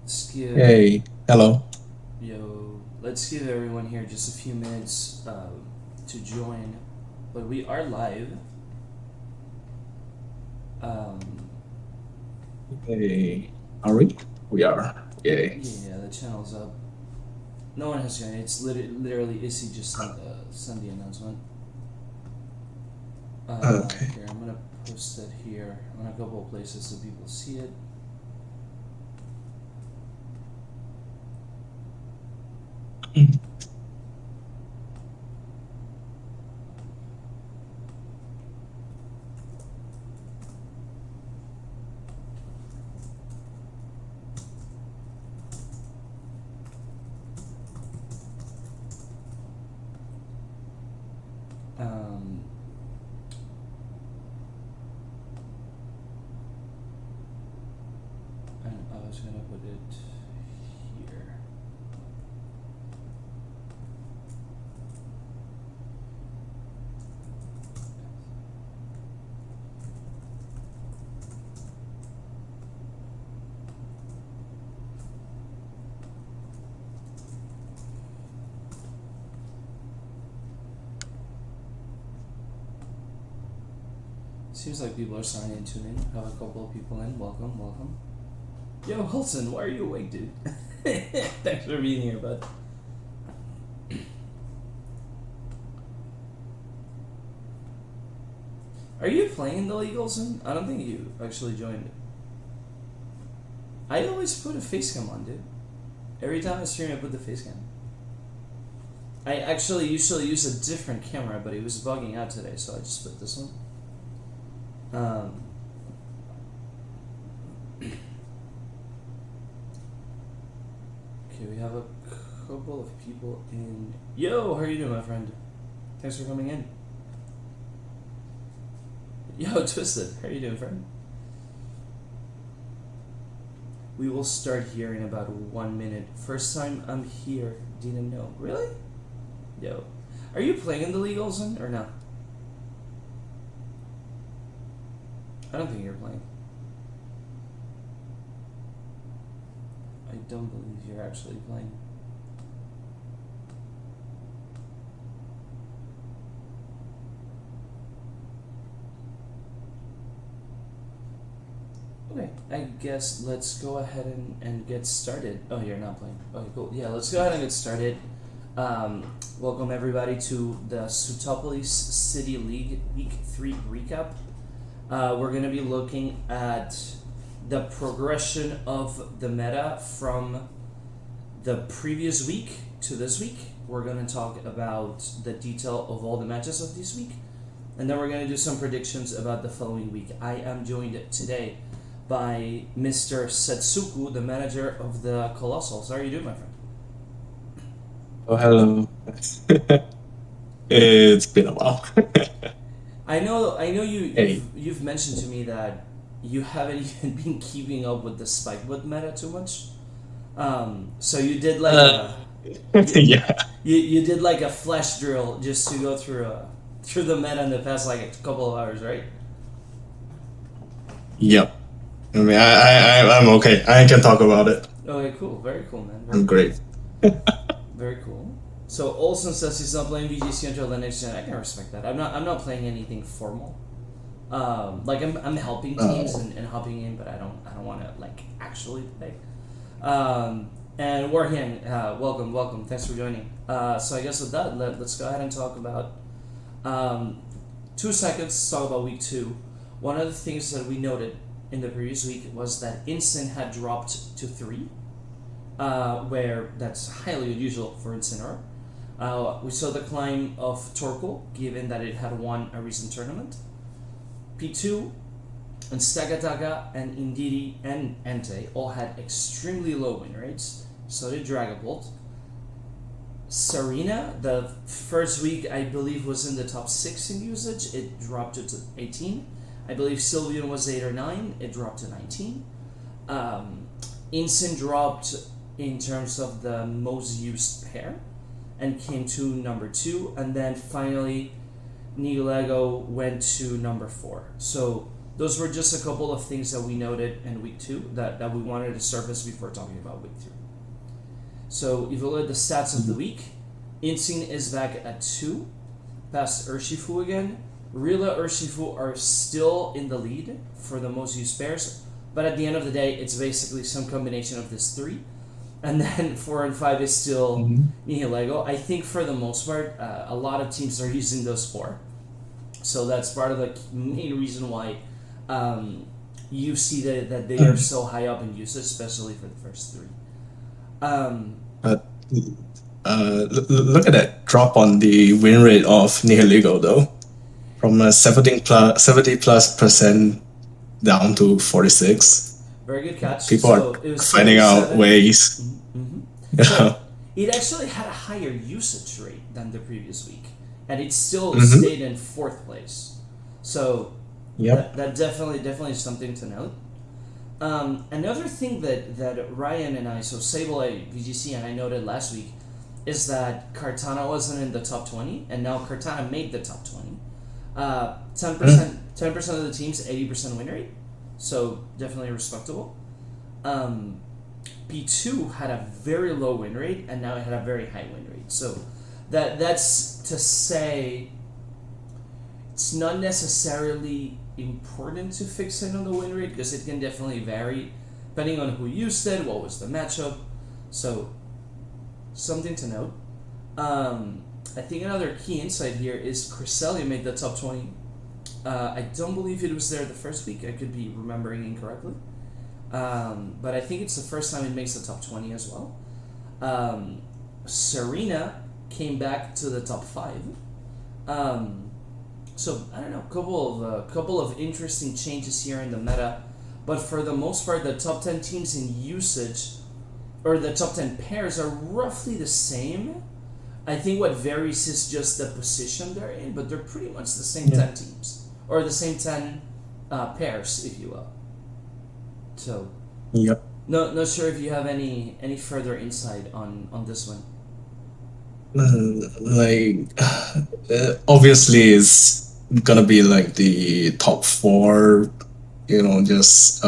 Let's give Hey, hello. let's give everyone here just a few minutes to join, but we are live. Um, Hey, are we? We are. Yay. yeah, the channel's up. No one has joined. It's literally Issy just sent the announcement. Okay. Here I'm gonna post it here. I'm gonna couple of places so people see it. Um, and I was gonna put it here. Seems like people are starting to tune in. Have a couple of people in. Welcome, welcome. Yo, Wilson, why are you awake, dude? Thanks for being here, bud. Are you playing the League, Wilson? I don't think you actually joined. I always put a face cam on, dude. Every time I stream, I put the face cam. I actually usually use a different camera, but it was bugging out today, so I just put this one. Okay, we have a couple of people in. Yo, how are you doing, my friend? Thanks for coming in. Yo, Twisted, how are you doing, friend? We will start here in about 1 minute. First time I'm here, didn't know. Really? Yo. Are you playing in the League, Olsen, or no? I don't think you're playing. I don't believe you're actually playing. Okay, I guess let's go ahead and get started. Oh, you're not playing. Okay, cool. Yeah, let's go ahead and get started. Welcome everybody to the Sutopolis City League Week 3 recap. We're going to be looking at the progression of the meta from the previous week to this week. We're going to talk about the detail of all the matches of this week. And then we're going to do some predictions about the following week. I am joined today by Mr. Setsuku, the manager of the Colossals. How are you doing, my friend? Oh, hello. It's been a while. I know Hey. you've mentioned to me that you haven't even been keeping up with the Spikewood meta too much. So you did like Uh, you, yeah. you did like a flash drill just to go through the meta in the past like a couple of hours, right? Yep. I mean, I'm okay. I can talk about it. Okay, cool. Very cool, man. Very I'm cool. great. Very cool. So Olsen says he's not playing VGC until the next gen. I can respect that. I'm not playing anything formal. Like I'm helping teams Oh, and hopping in, but I don't want to like actually play. And Warhyang, welcome. Thanks for joining. So I guess with that, let's go ahead and talk about 2 seconds to talk about week two. One of the things that we noted in the previous week was that Instant had dropped to three, where that's highly unusual for Incineroar. We saw the climb of Torkoal, given that it had won a recent tournament. P2 and Stagataka and Indiri and Entei all had extremely low win rates. So did Dragapult. Serena, the first week I believe was in the top 6 in usage, it dropped to 18. I believe Sylveon was 8 or 9, it dropped to 19. Incin dropped in terms of the most used pair and came to number 2, and then finally Nihilego went to number 4. So those were just a couple of things that we noted in week 2 that we wanted to surface before talking about week 3. So if you look at the stats of the week, Insane is back at 2, past Urshifu again. Rila Urshifu are still in the lead for the most used pairs, but at the end of the day, it's basically some combination of this 3. And then 4 and 5 is still Nihilego. I think for the most part, a lot of teams are using those 4. So that's part of the main reason why you see that they are so high up in usage, especially for the first 3. But look at that drop on the win rate of Nihilego though, from 70 plus% down to 46. Very good catch. People So are it was finding out 47. ways. So it actually had a higher usage rate than the previous week, and it still stayed in 4th place. So Yep. that definitely is something to note. Another thing that Ryan and I, so Sable, VGC, and I noted last week, is that Cartana wasn't in the top 20, and now Cartana made the top 20. 10% of the teams, 80% win rate, so definitely respectable. P2 had a very low win rate, and now it had a very high win rate. So that's to say it's not necessarily important to fix in on the win rate because it can definitely vary depending on who used it, what was the matchup. So something to note. I think another key insight here is Cresselia made the top 20. I don't believe it was there the first week. I could be remembering incorrectly. But I think it's the first time it makes the top 20 as well. Serena came back to the top 5. So I don't know, couple of interesting changes here in the meta, but for the most part, the top 10 teams in usage, or the top 10 pairs, are roughly the same. I think what varies is just the position they're in, but they're pretty much the same 10 teams, or the same 10 pairs, if you will. So, Yep. not sure if you have any further insight on this one. Obviously it's gonna be like the top 4, just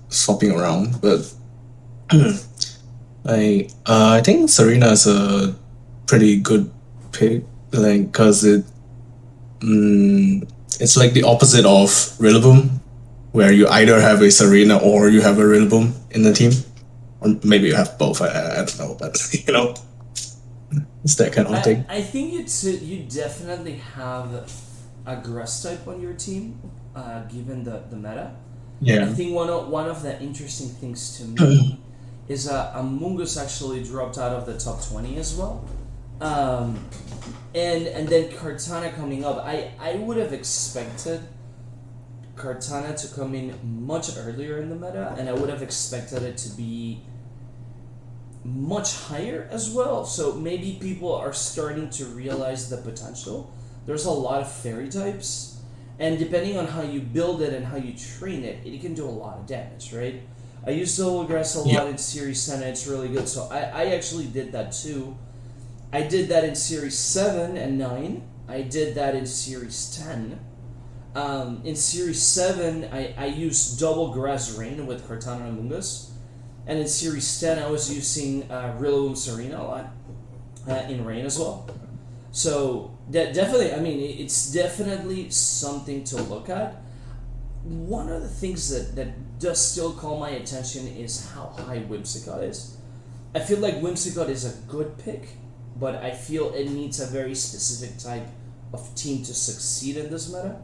swapping around, but I think Serena is a pretty good pick, because it's like the opposite of Rillaboom, where you either have a Serena or you have a Rillaboom in the team, or maybe you have both. I don't know, but it's that kind of thing. I think you definitely have a grass type on your team, given the meta. Yeah. I think one of the interesting things to me is Amoonguss actually dropped out of the top 20 as well. And then Cartana coming up. I would have expected Cartana to come in much earlier in the meta, and I would have expected it to be much higher as well. So maybe people are starting to realize the potential. There's a lot of fairy types, and depending on how you build it and how you train it, it can do a lot of damage, right? I use Double Grass a lot in Series 10, and it's really good. So I actually did that too. I did that in Series 7 and 9. I did that in Series 10. In Series 7, I used Double Grass Rain with Cartana and Amoonguss. And in Series 10, I was using Rillaboom Serena a lot in Rain as well. So that definitely, I mean, it's definitely something to look at. One of the things that does still call my attention is how high Whimsicott is. I feel like Whimsicott is a good pick, but I feel it needs a very specific type of team to succeed in this meta.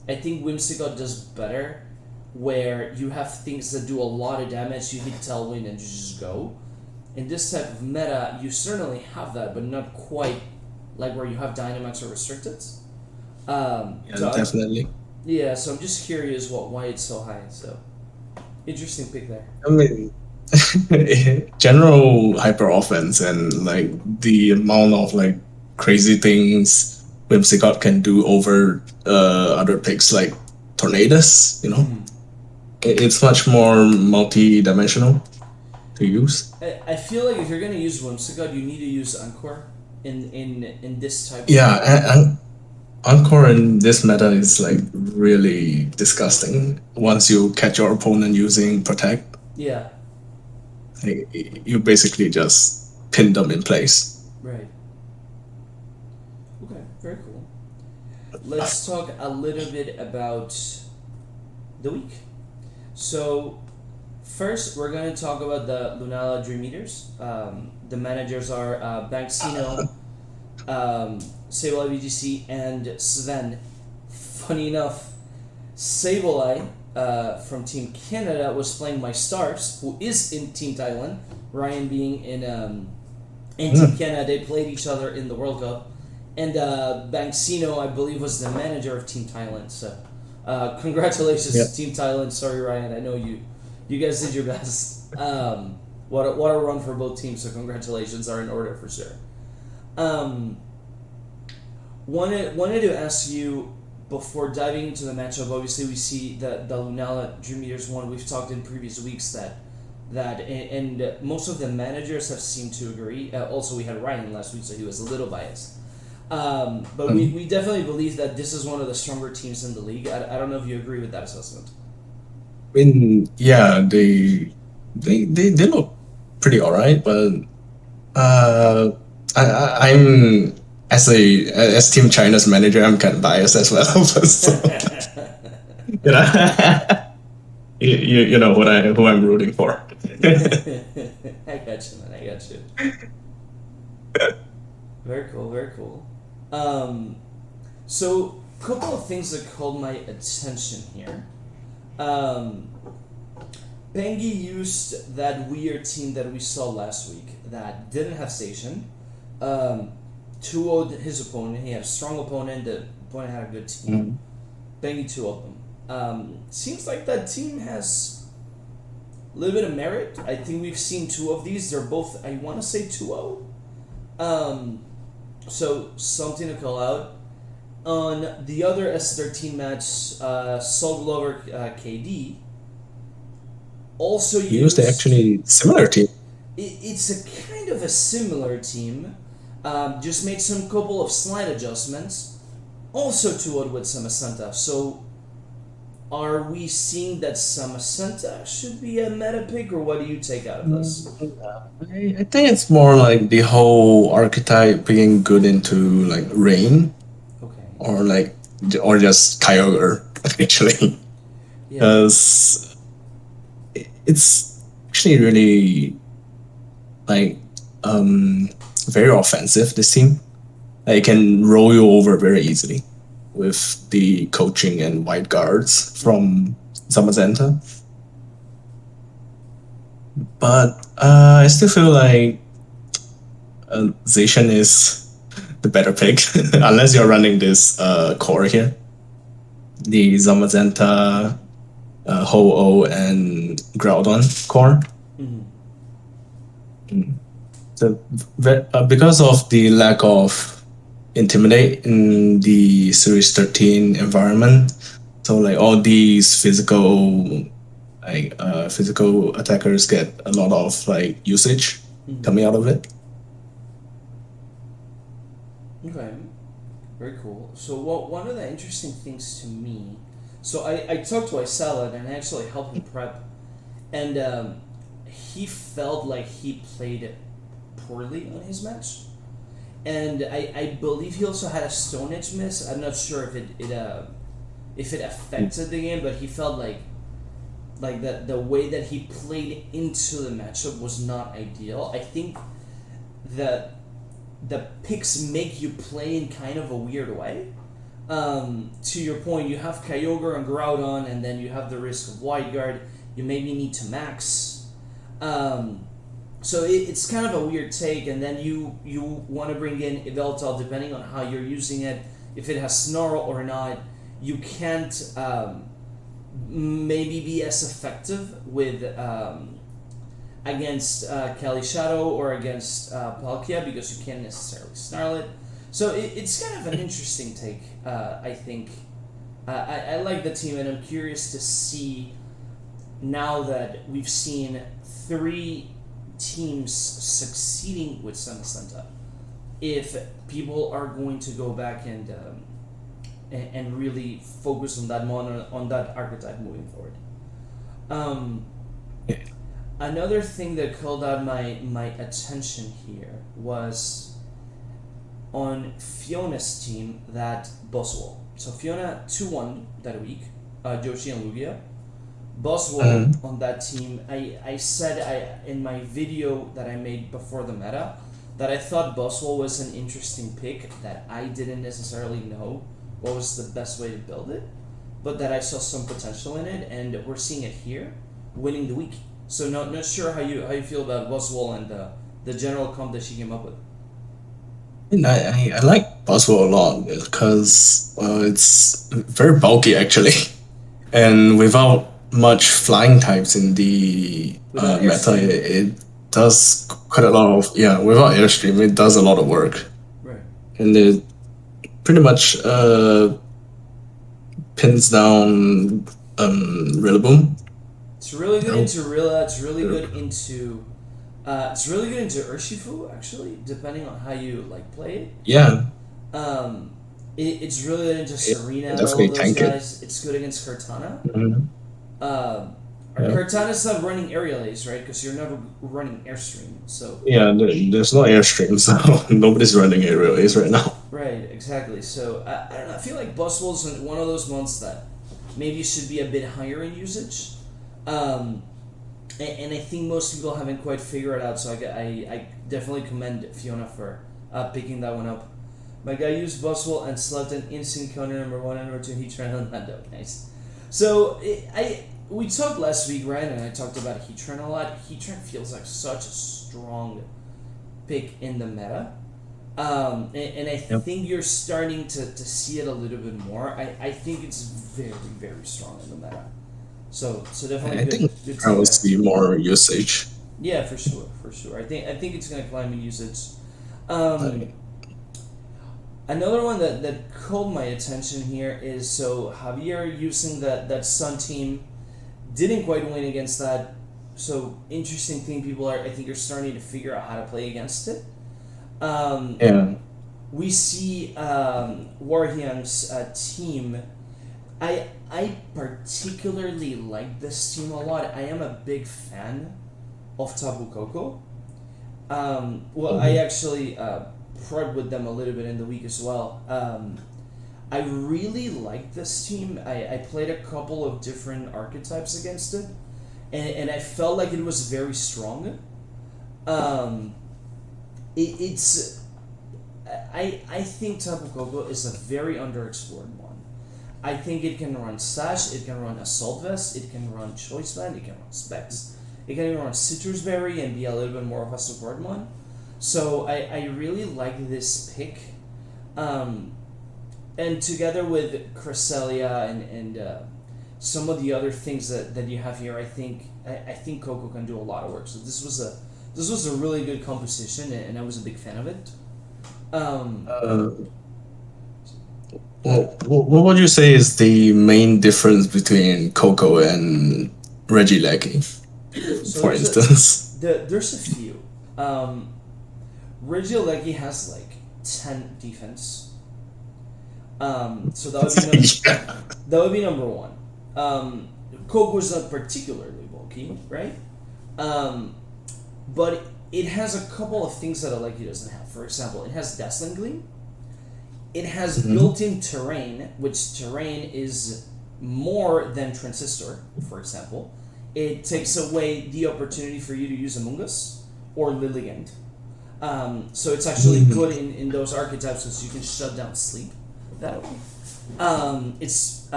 I think Whimsicott does better where you have things that do a lot of damage, you hit Tailwind and you just go. In this type of meta, you certainly have that, but not quite like where you have Dynamax or Restricted. Definitely. Yeah, so I'm just curious why it's so high. So, interesting pick there. I mean, general hyper offense and like the amount of like crazy things Whimsicott can do over other picks like Tornadus, it's much more multi-dimensional to use. I feel like if you're gonna use Whimsicott, you need to use Encore in this type. Yeah, Encore in this meta is like really disgusting. Once you catch your opponent using protect, Yeah. you basically just pin them in place. Right. Okay. Very cool. Let's talk a little bit about the week. So first, we're going to talk about the Lunala Dream Eaters. The managers are Banksino, Sableye BGC, and Sven. Funny enough, Sableye from Team Canada was playing my Stars, who is in Team Thailand. Ryan being in Team Canada, they played each other in the World Cup. And Banksino, I believe, was the manager of Team Thailand. So, congratulations, Yeah. Team Thailand. Sorry, Ryan. I know you guys did your best. What a run for both teams. So, congratulations are in order for sure. Um, wanted to ask you before diving into the matchup. Obviously, we see the Lunala Dream Eaters one. We've talked in previous weeks and most of the managers have seemed to agree. Also, we had Ryan last week, so he was a little biased. But we definitely believe that this is one of the stronger teams in the league. I don't know if you agree with that assessment. I mean, yeah, they look pretty alright, but I'm as Team China's manager, I'm kind of biased as well. So, you know, you know who I'm rooting for. I got you, man. I got you. Very cool. Very cool. So, a couple of things that called my attention here. Um, Bengi used that weird team that we saw last week that didn't have station. 2-0'd his opponent. He had a strong opponent. The opponent had a good team. Bengi 2-0'd them. Seems like that team has a little bit of merit. I think we've seen two of these. They're both, I want to say 2-0. So something to call out. On the other S13 match, Soul Glover KD also He used actually similar team. It's a kind of a similar team. Just made some couple of slight adjustments. Also 2-0 with Samasanta. So are we seeing that Samasanta should be a meta pick, or what do you take out of this? I think it's more like the whole archetype being good into like Rain Okay. or just Kyogre actually, Yeah. because it's actually really like very offensive. This team, like, it can roll you over very easily with the coaching and white guards from Zamazenta. But I still feel like Zacian is the better pick, unless you're running this core here. The Zamazenta, Ho-Oh, and Groudon core. So, because of the lack of Intimidate in the Series 13 environment, so like all these physical attackers get a lot of like usage coming out of it. Okay, very cool. So one of the interesting things to me, so I talked to Isala and I actually helped him prep, and he felt like he played poorly on his match, and I believe he also had a Stone Edge miss. I'm not sure if it affected the game, but he felt like the way that he played into the matchup was not ideal. I think that the picks make you play in kind of a weird way. To your point, you have Kyogre and Groudon, and then you have the risk of Wide Guard. You maybe need to max. So it's kind of a weird take, and then you want to bring in Yveltal depending on how you're using it. If it has Snarl or not, you can't maybe be as effective with against Kali Shadow or against Palkia because you can't necessarily snarl it. So it's kind of an interesting take, I think. I like the team, and I'm curious to see now that we've seen 3 teams succeeding with Samasanta, if people are going to go back and really focus on that on that archetype moving forward. Um, Another thing that called out my attention here was on Fiona's team that Boswell. So Fiona 2-1 that week, Joshi and Lugia. Boswell on that team, I said in my video that I made before the meta that I thought Boswell was an interesting pick, that I didn't necessarily know what was the best way to build it, but that I saw some potential in it, and we're seeing it here, winning the week. So not sure how you feel about Boswell and the general comp that she came up with. And I like Boswell a lot because it's very bulky actually, and without much flying types in the Without meta, airstream. it does quite a lot of without airstream, it does a lot of work, Right. and it pretty much pins down Rillaboom. It's really good Oh. into Rilla. It's really good into. It's really good into Urshifu actually, depending on how you like play it. Yeah, It's really good into Serena and all definitely of those tank it. guys. It's good against Cortana. Mhm. Yeah. Cortana's not running aerial ace, right? Because you're never running airstream. So Yeah, there's no airstream, so nobody's running aerial ace right now. right, exactly. So I don't know. I feel like Buswell's one of those ones that maybe should be a bit higher in usage. And I think most people haven't quite figured it out. So I definitely commend Fiona for picking that one up. My guy used Buswell and slept an instant counter number 1 and number 2 Heatran on Lando. Nice. So we talked last week, right? And I talked about Heatran a lot. Heatran feels like such a strong pick in the meta. And I think you're starting to see it a little bit more. I think it's very, very strong in the meta. So definitely I good. think Good I will take there. see more usage. Yeah, for sure. I think it's gonna climb in usage. Another one that caught my attention here is so Javier using that Sun team didn't quite win against that. So interesting thing, people I think are starting to figure out how to play against it. Yeah, We see Warhyung's team. I particularly like this team a lot. I am a big fan of Tabu Koko. I actually prod with them a little bit in the week as well. I really like this team. I played a couple of different archetypes against it, and I felt like it was very strong. It's I think Tapu Koko is a very underexplored one. I think it can run Sash, it can run Assault Vest, it can run Choice Band, it can run Specs. It can even run Citrus Berry and be a little bit more of a support one. So I really like this pick. And together with Cresselia and some of the other things that you have here, I think Coco can do a lot of work. So this was a really good composition, and I was a big fan of it. what would you say is the main difference between Coco and Regieleki, So for instance? there's a few. Regieleki has like 10 defense. So that would be Yeah. that would be number one. Coco's not particularly bulky, right? But it has a couple of things that Aleki doesn't have. For example, it has Dazzling Gleam. It has built-in terrain, which terrain is more than Transistor, for example. It takes away the opportunity for you to use Among Us or Lilligant. So it's actually good in those archetypes because you can shut down sleep that way. It's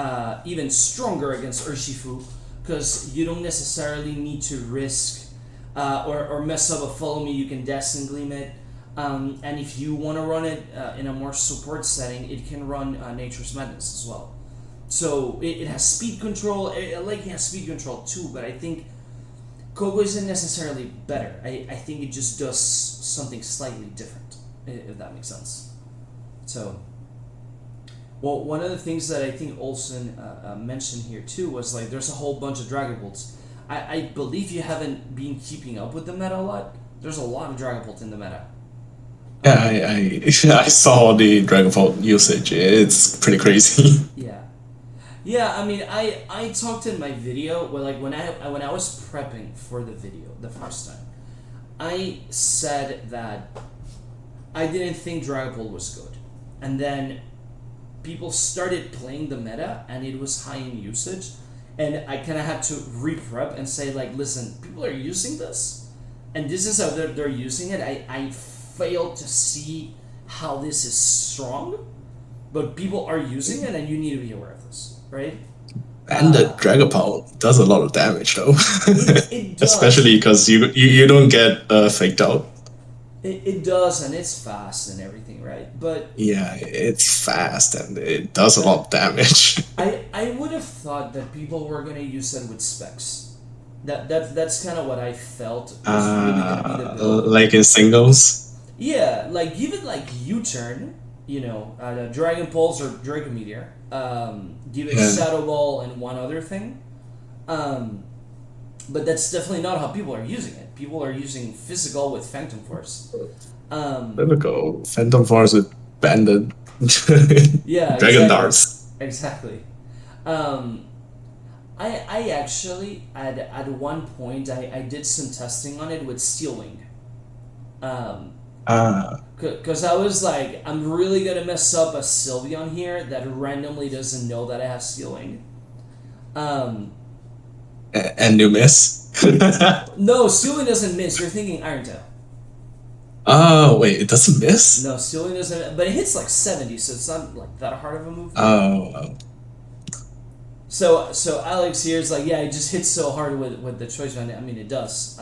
even stronger against Urshifu because you don't necessarily need to risk or mess up a follow me. You can Dazzling Gleam it. And if you want to run it in a more support setting, it can run Nature's Madness as well. So it has speed control. Like it has speed control too, but I think Coco isn't necessarily better. I think it just does something slightly different, if that makes sense. So, well, one of the things that I think Olsen mentioned here too was like there's a whole bunch of Dragon Bolts. I believe you haven't been keeping up with the meta a lot. There's a lot of Dragon Bolt in the meta. Yeah, Um, I saw the Dragonfall usage. It's pretty crazy. yeah, yeah. I mean, I talked in my video when I was prepping for the video the first time. I said that I didn't think Dragapult was good, and then people started playing the meta, and it was high in usage, and I kind of had to re-prep and say like, listen, people are using this, and this is how they're using it. I failed to see how this is strong, but people are using it, and you need to be aware of this, right? And the Uh, Dragapult does a lot of damage though. it Especially does. because you don't get faked out. It does, and it's fast and everything, right? But Yeah, it's fast and it does a lot of damage. I would have thought that people were gonna use it with specs. That's kind of what I felt was really gonna be the build. Like in singles. Yeah, like give it like U-turn, the Dragon Pulse or Dragon Meteor. Give it Yeah. Shadow Ball and one other thing. Um, but that's definitely not how people are using it. People are using physical with Phantom Force. Um, There we go. Phantom Force with Banded. yeah, Dragon exactly, Darts. exactly. Um, I actually at one point I did some testing on it with Steel Wing. Um, Ah, Cause I was like, I'm really gonna mess up a Sylveon here that randomly doesn't know that I have Steel Wing. Um, and you miss. no, Steel Wing doesn't miss. You're thinking Iron Tail. Oh wait, it doesn't miss. No, Steel Wing doesn't. But it hits like 70, so it's not like that hard of a move. Oh, So Alex here is like, yeah, it just hits so hard with the choice band. I mean, it does.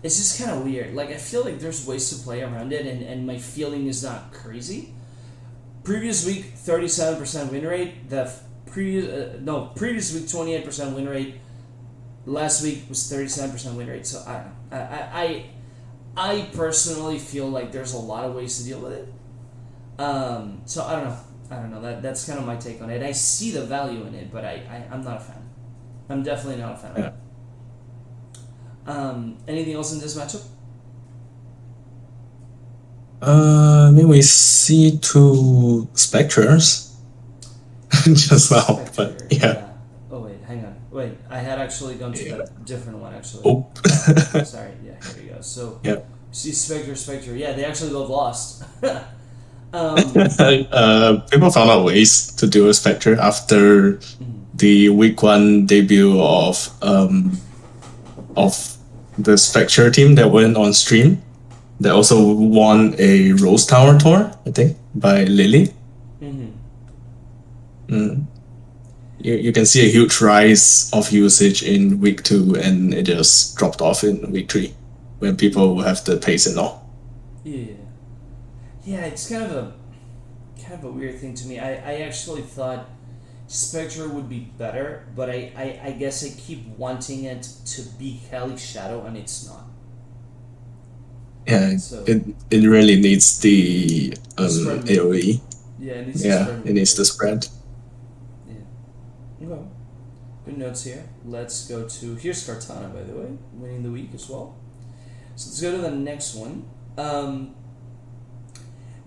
It's just kind of weird. Like I feel like there's ways to play around it, and my feeling is not crazy. Previous week, 37% win rate. Previous week 28% win rate. Last week was 37% win rate. So I don't know. I personally feel like there's a lot of ways to deal with it. So I don't know. I don't know. That's kind of my take on it. I see the value in it, but I'm not a fan. I'm definitely not a fan of yeah. it. Anything else in this matchup? Maybe we see two Spectres just now, but Spectre, yeah. yeah. Oh wait, hang on. Wait, I had actually gone to Yeah. that different one actually. Oh. Sorry, yeah, here we go. So Yeah. see Spectre. Yeah, they actually both lost. People found out ways to do a Spectre after the week one debut of the Spectre team that went on stream. They also won a Rose Tower tour, I think, by Lily. Mm-hmm. Mm. You can see a huge rise of usage in week two, and it just dropped off in week three when people have the pace and all. Yeah, yeah. It's kind of a weird thing to me. I actually thought Spectre would be better, but I guess I keep wanting it to be Kelly Shadow, and it's not. Yeah, So it really needs the spread move. AoE. Yeah, it needs to Yeah, spread it move. needs the spread. Yeah. Okay. Good notes here. Let's go to here's Cartana, by the way, winning the week as well. So let's go to the next one.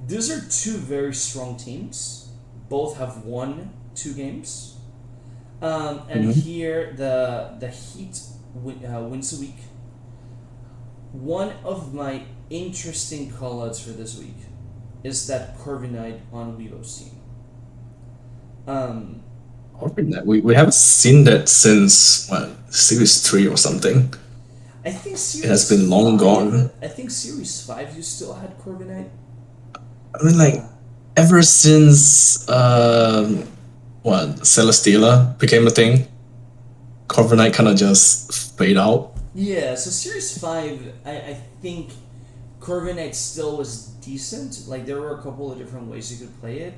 These are two very strong teams. Both have won 2 games. And Mhm. here the Heat wins a week. One of my interesting callouts for this week is that Corviknight on Weebo's team. Um, We haven't seen that since what, series three or something. I think It has Series been long 5, gone. I think Series 5 you still had Corviknight. I mean, like ever since what Celesteela became a thing, Corviknight kind of just fade out. Yeah, so Series 5, I think Corviknight still was decent. Like, there were a couple of different ways you could play it.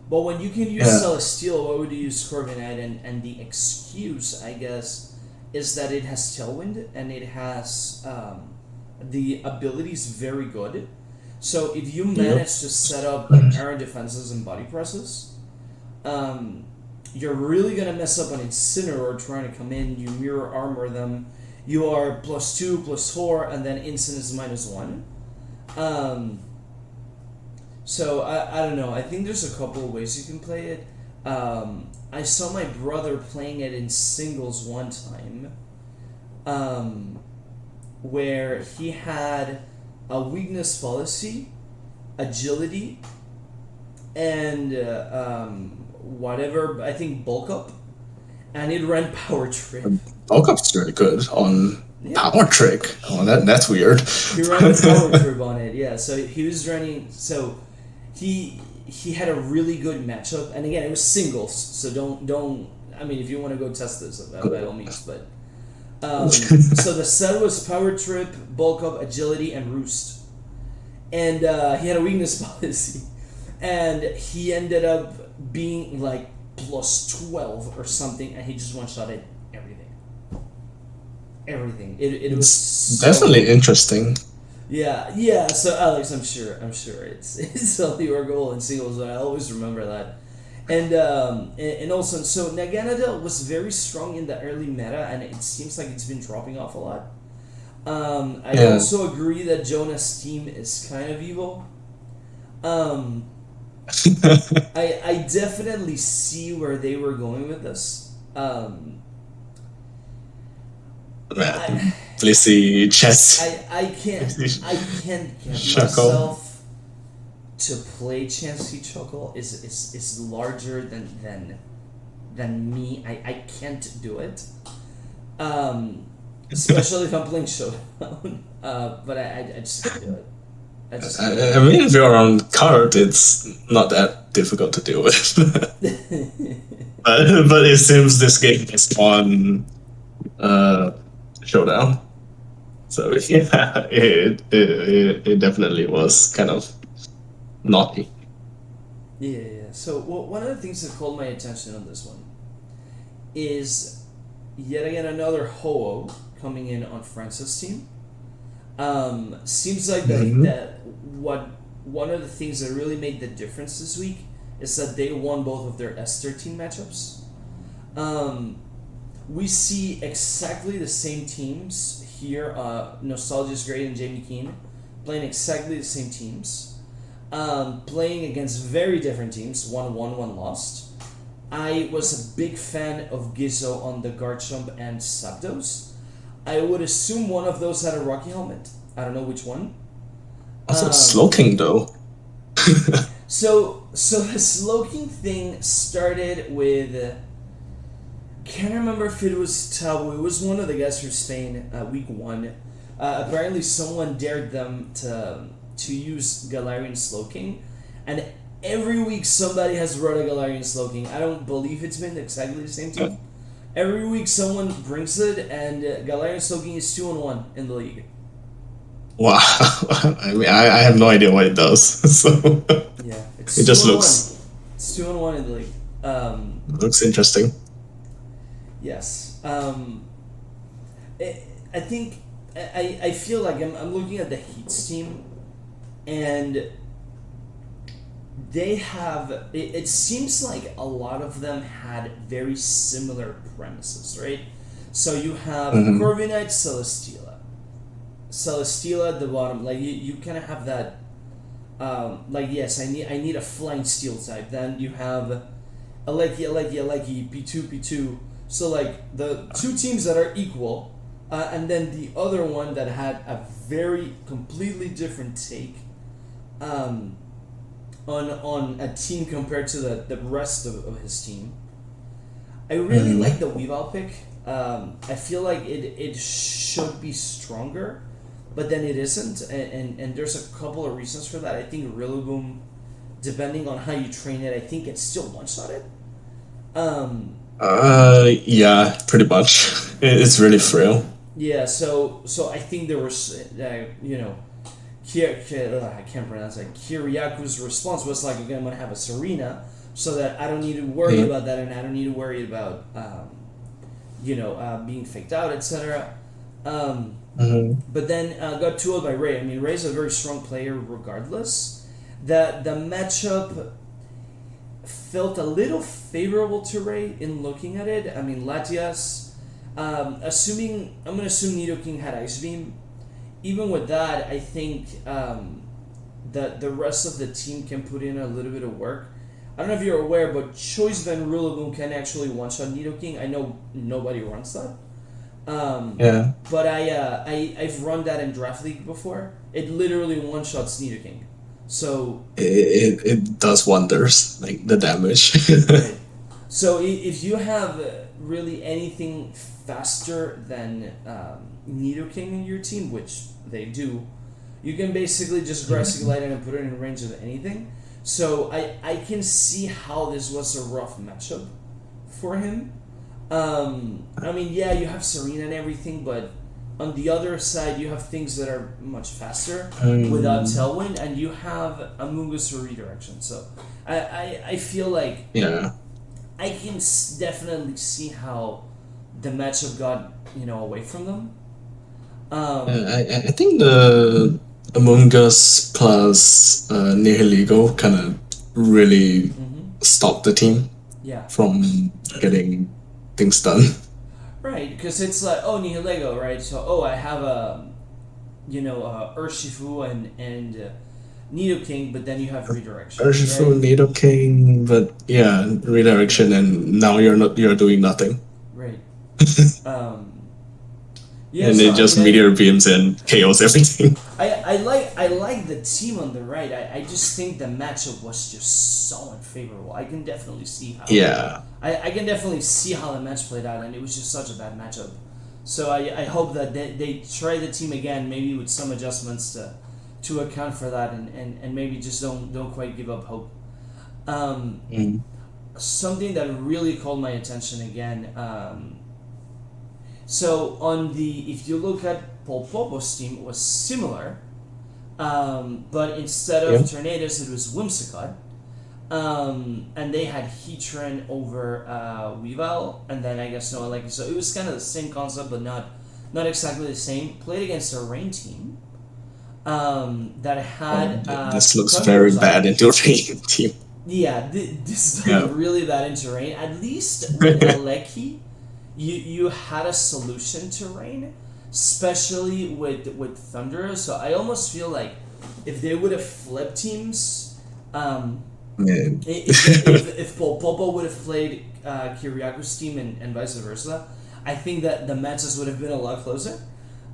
But when you can use Yeah. Celesteela, why would you use Corviknight? And the excuse, I guess, is that it has Tailwind and it has the ability is very good. So if you manage to set up like air defenses and body presses, you're really gonna mess up an Incineroar trying to come in. You mirror armor them. You are +2, +4, and then Instant is -1. Um, so I don't know. I think there's a couple of ways you can play it. I saw my brother playing it in singles one time, um, where he had a weakness policy, agility, and whatever, I think bulk up, and it ran power trip. Volkov's really good on Yeah, Power Trick. Oh, that's weird. he ran the power trip on it. Yeah, so he was running. So he had a really good matchup, and again, it was singles. So don't. I mean, if you want to go test this, by all means. But so the set was power trip, bulk up, agility, and roost, and he had a weakness policy, and he ended up being like +12 or something, and he just one shotted everything. Everything. It was It's so definitely interesting. yeah, yeah. So Alex, I'm sure it's only your goal in singles. I always remember that, and also so Naganadel was very strong in the early meta, and it seems like it's been dropping off a lot. I Yeah. also agree that Jonah's team is kind of evil. Um, I definitely see where they were going with this. Man, I Blissey, Chess, I can't get Shuckle. myself to play Chansey Chuckle is larger than me. I can't do it. Especially if I'm playing Showdown. But I just can't do it. I just can't do I mean, if you're on card, it's not that difficult to deal with. it. But it seems this game is on uh, Showdown. So yeah, it definitely was kind of naughty. Yeah, yeah. So one of the things that called my attention on this one is yet again another Ho-Oh coming in on France's team. Seems like Mhm. that what one of the things that really made the difference this week is that they won both of their S13 matchups. Um, we see exactly the same teams here. Nostalgia's Great and Jamie Keane playing exactly the same teams, playing against very different teams. One won, one lost. I was a big fan of Gizzo on the Garchomp and Zapdos. I would assume one of those had a Rocky helmet. I don't know which one. Also, Um, Slowking though. so the Slowking thing started with. Can't remember if it was Tabo. It was one of the guys from Spain. Week one. Apparently, someone dared them to use Galarian Slowking, and every week somebody has brought a Galarian Slowking. I don't believe it's been exactly the same team. Every week someone brings it, and Galarian Slowking is 2-1 in the league. Wow. I mean, I have no idea what it does. So Yeah, it's it two just and looks one. It's 2-1 in the league. looks interesting. Yes. I think I feel like I'm looking at the Heat's team, and they have. It seems like a lot of them had very similar premises, right? So you have Hmm. Corviknight, Celesteela. Celesteela at the bottom, like you kind of have that. Like yes, I need a flying steel type. Then you have Aleki, P2, P2. So like the two teams that are equal, and then the other one that had a very completely different take, on a team compared to the rest of his team. I really Hmm. like the Weavile pick. I feel like it should be stronger, but then it isn't, and there's a couple of reasons for that. I think Rillaboom, depending on how you train it, I think it's still one-shotted. Um, Yeah, pretty much. It's really frail. yeah, so I think there was, I can't pronounce it. Kiriaku's response was like, okay, I'm gonna have a Serena, so that I don't need to worry Mhm. about that, and I don't need to worry about, being faked out, etc. Hmm. But then got 2-0 by Ray. I mean, Ray's a very strong player regardless. The matchup felt a little favorable to Ray in looking at it. I mean, Latias, I'm going to assume Nidoking had Ice Beam. even with that, I think that the rest of the team can put in a little bit of work. I don't know if you're aware, but Choice Van Rillaboom can actually one shot Nidoking. I know nobody runs that. Yeah. But I've run that in Draft League before. It literally one shots Nidoking. So It does wonders, like the damage. right. So if you have really anything faster than Nidoking in your team, which they do, you can basically just Grassy Glide it and put it in range of anything. So I can see how this was a rough matchup for him. I mean, yeah, you have Serena and everything, but on the other side, you have things that are much faster without Tailwind, and you have Amoonguss for redirection. So I feel like Yeah. I can definitely see how the matchup got away from them. I think the Among Us plus Nihiligo kind of really Mhm. stopped the team Yeah, from getting things done. right. Because it's like, oh, Nihilego, right? So, oh, I have Urshifu and Nidoking, but then you have redirection, Urshifu, right? Nidoking, but yeah, redirection, and now you're doing nothing, Right. Um, yeah. and So it I just mean, meteor beams and KOs everything. I like the team on the right. I just think the matchup was just so unfavorable. I can definitely see how. Yeah. I can definitely see how the match played out, and it was just such a bad matchup. So I hope that they try the team again, maybe with some adjustments to account for that, and maybe just don't quite give up hope. Um, Mm. Something that really called my attention again. So on the if you look at Polpopo's team, it was similar, but instead of Yeah. Tornadus, it was Whimsicott. And they had Heatran over Weavile, and then I guess Noah like so it was kind of the same concept, but not exactly the same. Played against a rain team that had This looks very Thunderous bad into rain team. yeah, this Yeah. looked really bad in terrain. At least with Aleki, you had a solution to rain, especially with Thunder. So I almost feel like if they would have flipped teams, Man. if Popo would have played Kiriaku's team and vice versa, I think that the matches would have been a lot closer.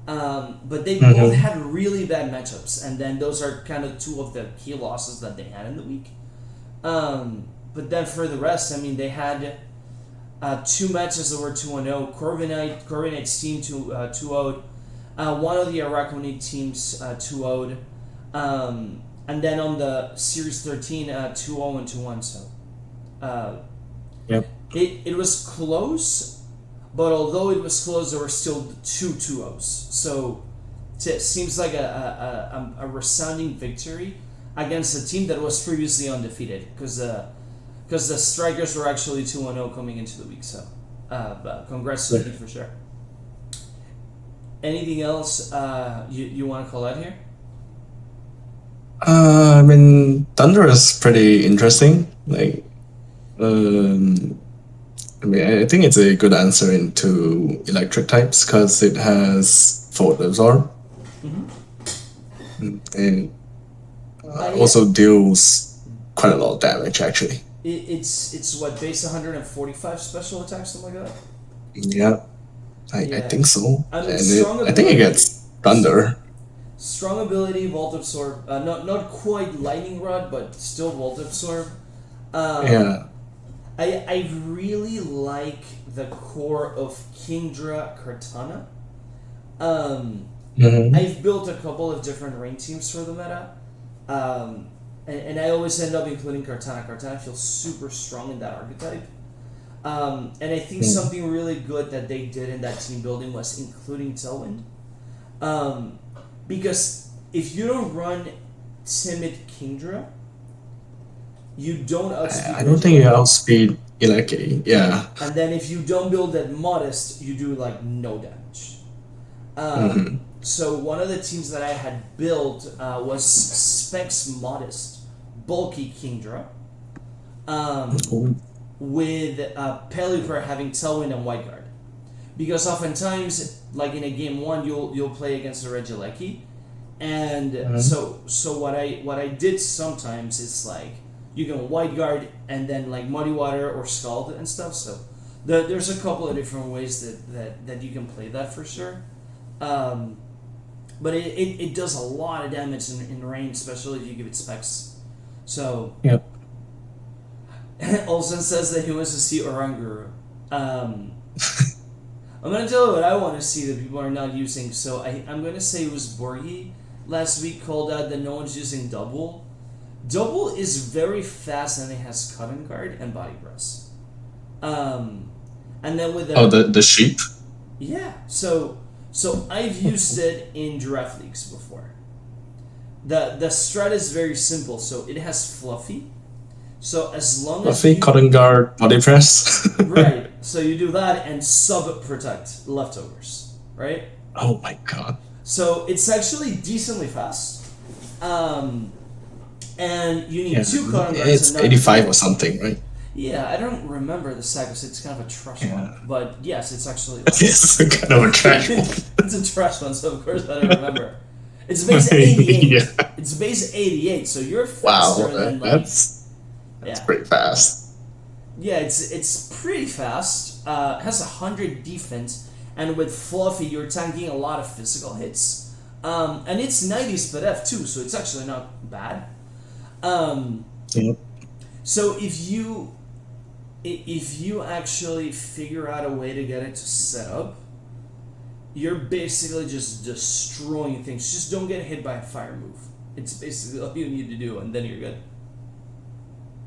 But they both Mhm. had really bad matchups, and then those are kind of two of the key losses that they had in the week. But then for the rest, I mean, they had two matches that were 2-0. Corviknight's team 2-0'd. One of the Araconid teams 2-0'd. And then on the Series 13, 2-0 and 2-1. So Yep. it was close, but although it was close, there were still two 2-0s. So it seems like a resounding victory against a team that was previously undefeated, because the Strikers were actually 2-0 coming into the week. So but congrats to the team for sure. Anything else you want to call out here? I mean, Thunder is pretty interesting. Like, I mean, I think it's a good answer into electric types because it has Fold Absorb and Yeah. also deals quite a lot of damage, actually. It's what, base 145 special attack, something like that. Yeah, I Yeah. think so. I mean, And strong I think it ability. gets Thunder. Strong ability, Volt Absorb. Not quite Lightning Rod, but still Volt Absorb. Yeah. I really like the core of Kingdra Kartana. Mhm. I've built a couple of different rain teams for the meta, and I always end up including Kartana. Kartana feels super strong in that archetype. And I think something really good that they did in that team building was including Tailwind. Because if you don't run Timid Kingdra, you don't outspeed I don't think you Regiment. outspeed Ileki. Yeah. And then if you don't build that Modest, you do like no damage. Mhm. So one of the teams that I had built was Specs Modest, bulky Kingdra, with Pelipper having Tailwind and White Guard. because oftentimes, like in a game one, you'll play against a Regieleki, and Mhm. so what I did sometimes is like you can white guard and then like muddy water or scald and stuff. So there's a couple of different ways that you can play that for sure. Um, but it does a lot of damage in rain, especially if you give it specs. So Yep. Olsen says that he wants to see Oranguru. Um, I'm gonna tell you what I want to see that people are not using. So I'm gonna say it was Borgi last week called out that no one's using double. Double is very fast and it has cut and guard and body press. Um, and then with Oh, a the sheep. yeah, so I've used it in giraffe leagues before. The strat is very simple. So it has fluffy. So as long as Fluffy, you cotton guard, body press. right, so you do that and sub protect leftovers, right? Oh my god. So it's actually decently fast. Um, and you need Yeah, two cotton guards it's and not 85 three. or something, right? Yeah, I don't remember the sack because it's kind of a trash Yeah. one. But yes, it's actually like It's kind of a trash one. it's a trash one, so of course I don't remember. It's base 88. Yeah. It's base 88, so you're Wow, faster than like that's yeah. pretty fast. Yeah, it's pretty fast. Has 100 defense, and with Fluffy, you're tanking a lot of physical hits. And it's 90 speed F too, so it's actually not bad. Um, Yep. so if you actually figure out a way to get it to set up, you're basically just destroying things. Just don't get hit by a fire move. It's basically all you need to do, and then you're good.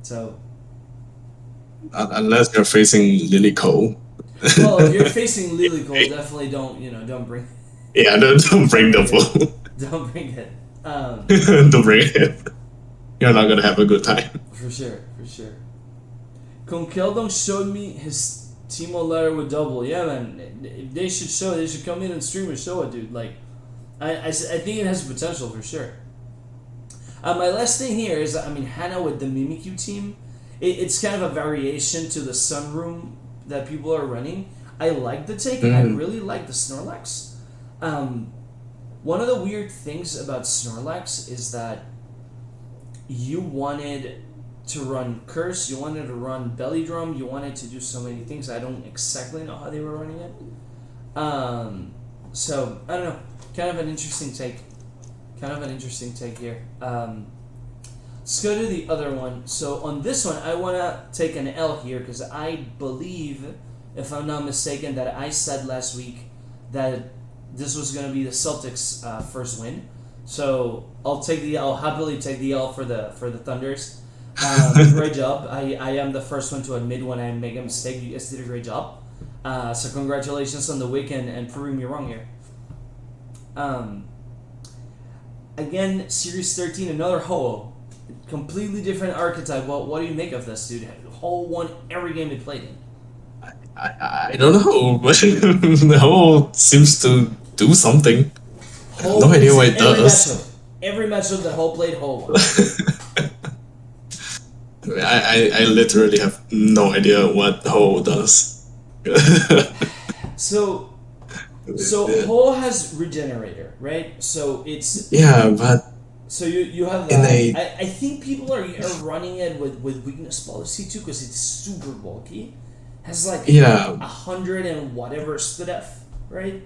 So, Unless you're facing Lily Cole. well, if you're facing Lilycole, definitely don't bring Yeah, don't bring double. don't bring it. Don't bring it. You're not gonna have a good time. For sure, for sure. Conkeldon showed me his Timo letter with double. Yeah, man. If they should show it, they should come in and stream and show it, dude. Like, I think it has potential for sure. My last thing here is, I mean, Hannah with the Mimikyu team. It's kind of a variation to the Sunroom that people are running. I like the take. I really like the Snorlax. One of the weird things about Snorlax is that you wanted to run Curse, you wanted to run Belly Drum, you wanted to do so many things. I don't exactly know how they were running it. So, I don't know. Kind of an interesting take. Here. Let's go to the other one. So on this one, I want to take an L here because I believe, if I'm not mistaken, that I said last week that this was going to be the Celtics' first win. So I'll happily take the L for the Thunders. Great job. I am the first one to admit when I make a mistake. You guys did a great job. So congratulations on the weekend and proving me wrong here. Again, Series 13, another Ho. Completely different archetype. Well, what do you make of this, dude? Ho won every game he played in. I don't know, but the whole seems to do something. Ho No idea wins what it every does. matchup. Every matchup that Ho played, Ho won. I literally have no idea what Ho does. So Ho has Regenerator, right? So it's Yeah, but so you have in that. a I think people are running it with weakness policy too because it's super bulky. Has like yeah, 100 and whatever split F, right?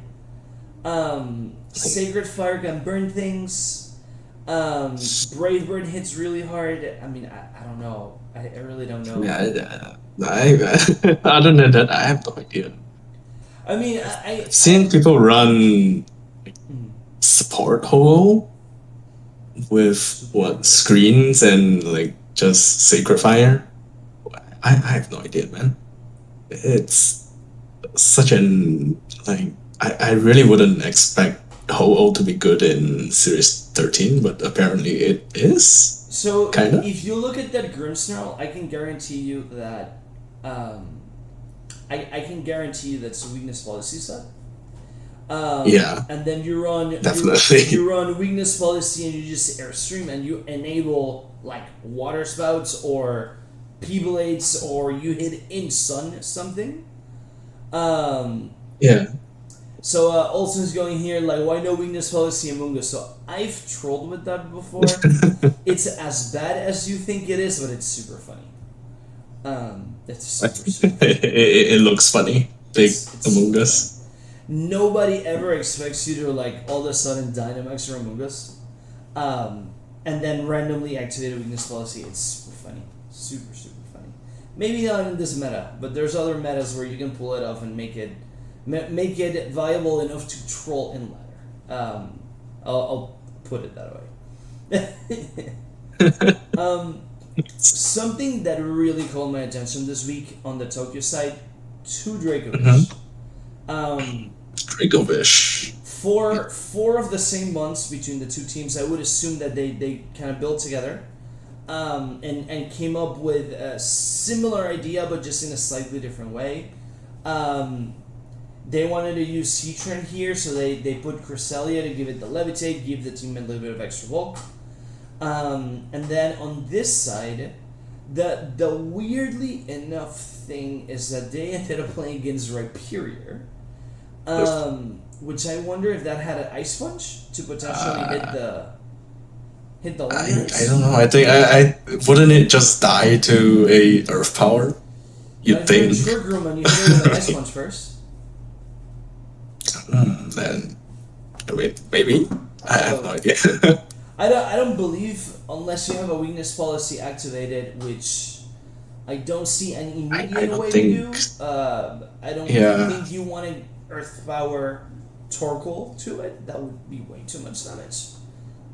Sacred Fire can burn things. Brave Bird hits really hard. I mean, I don't know. I really don't know. yeah, other than that, I have no idea. I mean, I've seen people run support Ho with what screens and like just Sacred Fire. I have no idea, man. It's such an like I really wouldn't expect Ho-Oh to be good in Series 13, but apparently it is. So Kinda. if you look at that Grimmsnarl, I can guarantee you that I can guarantee you that's a weakness policy set. Yeah, And then you run definitely. you run weakness policy and you just airstream and you enable like water spouts or P blades or you hit in sun something. Yeah. So Olsen's going here like, why no weakness policy among us? So I've trolled with that before. It's as bad as you think it is, but it's super funny. It's super funny. It looks funny. Big It's Among super funny. Us. Nobody ever expects you to like all of a sudden Dynamax or Among Us, and then randomly activate a weakness policy. It's super funny, super funny. Maybe not in this meta, but there's other metas where you can pull it off and make it viable enough to troll in ladder. I'll put it that way. Something that really caught my attention this week on the Tokyo side, two Mm-hmm. Dracovish. Um, Dracovish. four of the same months between the two teams. I would assume that they kind of built together, and came up with a similar idea, but just in a slightly different way. Um, they wanted to use Heatran here, so they put Cresselia to give it the levitate, give the team a little bit of extra bulk. And then on this side, the weirdly enough thing is that they ended up playing against Rhyperior, which I wonder if that had an Ice Punch to potentially hit the I Lingers. don't know. I think I wouldn't it just die to a Earth Power? Now, You'd if you're a think. Trick Room and you hit it with an Ice Punch first, Then I mean, maybe. I have no so idea. I don't believe unless you have a weakness policy activated, which I don't see an I immediate don't way to do. think. I don't Yeah. think you want to Earth Power Torkoal to it. That would be way too much damage.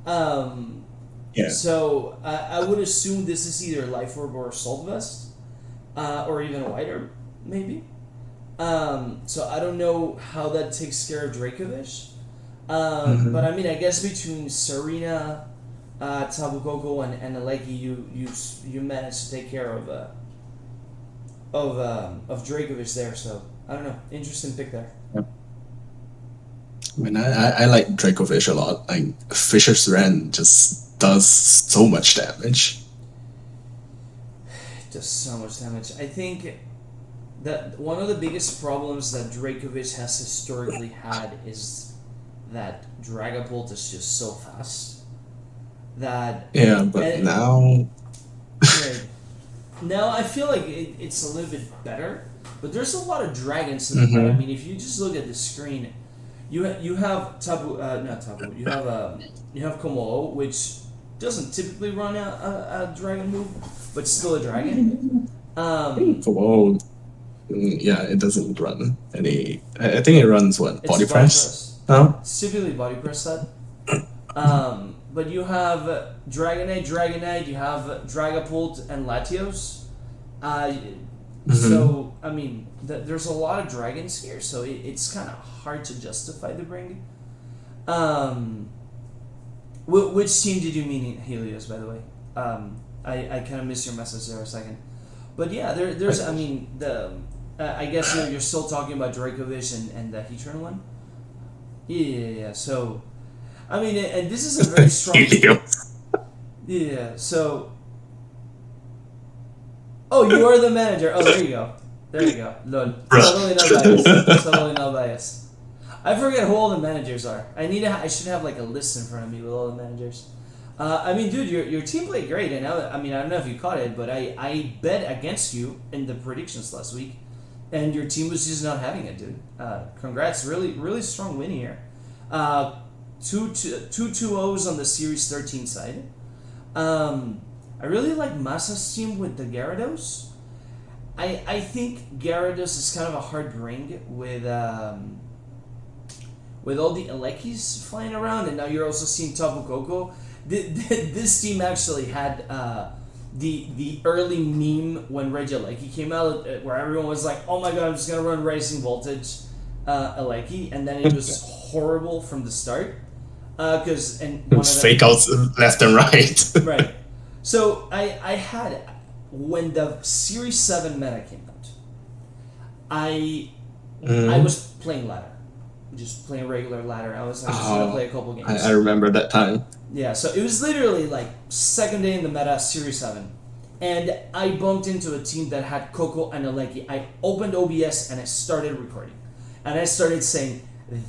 Um, Yeah. so I would assume this is either Life Orb or Assault Vest, or even White maybe. So I don't know how that takes care of Dracovish. But I mean, I guess between Serena, Tabu Koko, and Aleki, you managed to take care of Dracovish there. So I don't know, interesting pick there. I mean, I like Dracovish a lot. Like Fisher's Ren just does so much damage. It does so much damage. I think that one of the biggest problems that Dracovish has historically had is that Dragapult is just so fast that Yeah, but and now. right, now I feel like it's a little bit better, but there's a lot of dragons in the meta. I Mm-hmm. mean, if you just look at the screen, you have Tabu, not Tabu. You have Komodo, which doesn't typically run a dragon move, but still a dragon. Um, Whoa. Yeah, it doesn't run any. I think it runs what? it's Body body press? press. No? It's typically body press set. But you have Dragonite, you have Dragapult and Latios. Uh, so, I mean, there's a lot of dragons here, so it's kind of hard to justify the bring. Um, which team did you mean, Helios, by the way? I kind of missed your message there a second. But yeah, there's, I mean, I guess you're still talking about Dracovish and the Heatran one? Yeah. So, I mean, and this is a very strong. Helios. Yeah. So. Oh, you are the manager. Oh, there you go. There you go. Lol. Totally not biased. Totally not biased. I forget who all the managers are. I should have like a list in front of me with all the managers. I mean, dude, your team played great, and I mean, I don't know if you caught it, but I bet against you in the predictions last week, and your team was just not having it, dude. Congrats, really strong win here. Two 2-0s on the Series 13 side. I really like Masa's team with the Gyarados. I think Gyarados is kind of a hard bring with all the Elekis flying around, and now you're also seeing Tapu Koko. This team actually had the early meme when Regieleki came out, where everyone was like, "Oh my god, I'm just gonna run Rising Voltage Eleki," and then it was horrible from the start. Because and one of the Fake outs left and right. right. So I had when the Series 7 meta came out, I was playing ladder, just playing regular ladder. I was just gonna play a couple games. I remember that time. Yeah, so it was literally like second day in the meta, Series 7. And I bumped into a team that had Coco and Aleki. I opened OBS and I started recording. and I started saying,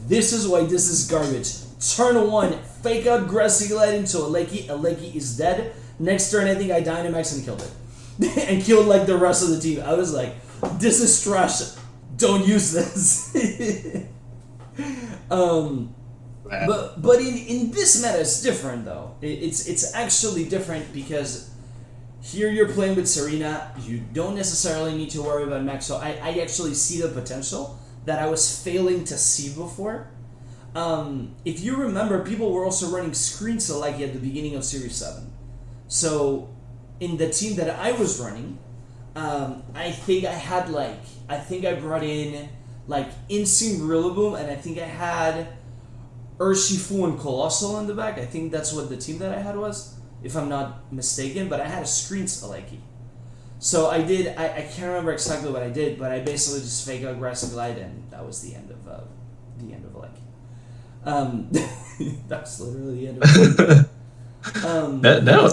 "This is why this is garbage." Turn 1, fake out Grassy Glide into Aleki. Aleki is dead. Next turn, I think I Dynamax and killed it, and killed like the rest of the team. I was like, "This is trash. Don't use this." But in this meta, it's different though. It's actually different because here you're playing with Serena. You don't necessarily need to worry about Max. So I actually see the potential that I was failing to see before. If you remember, people were also running Screen Select at the beginning of Series 7. So in the team that I was running, I think I brought in like Instinct Rillaboom, and I think I had Urshifu and Colossal in the back. I think that's what the team that I had was, if I'm not mistaken, but I had a Screen Select. So I can't remember exactly what I did, but I basically just fake out Grass and Glide, and that was the end of Aleki. That's literally the end of it.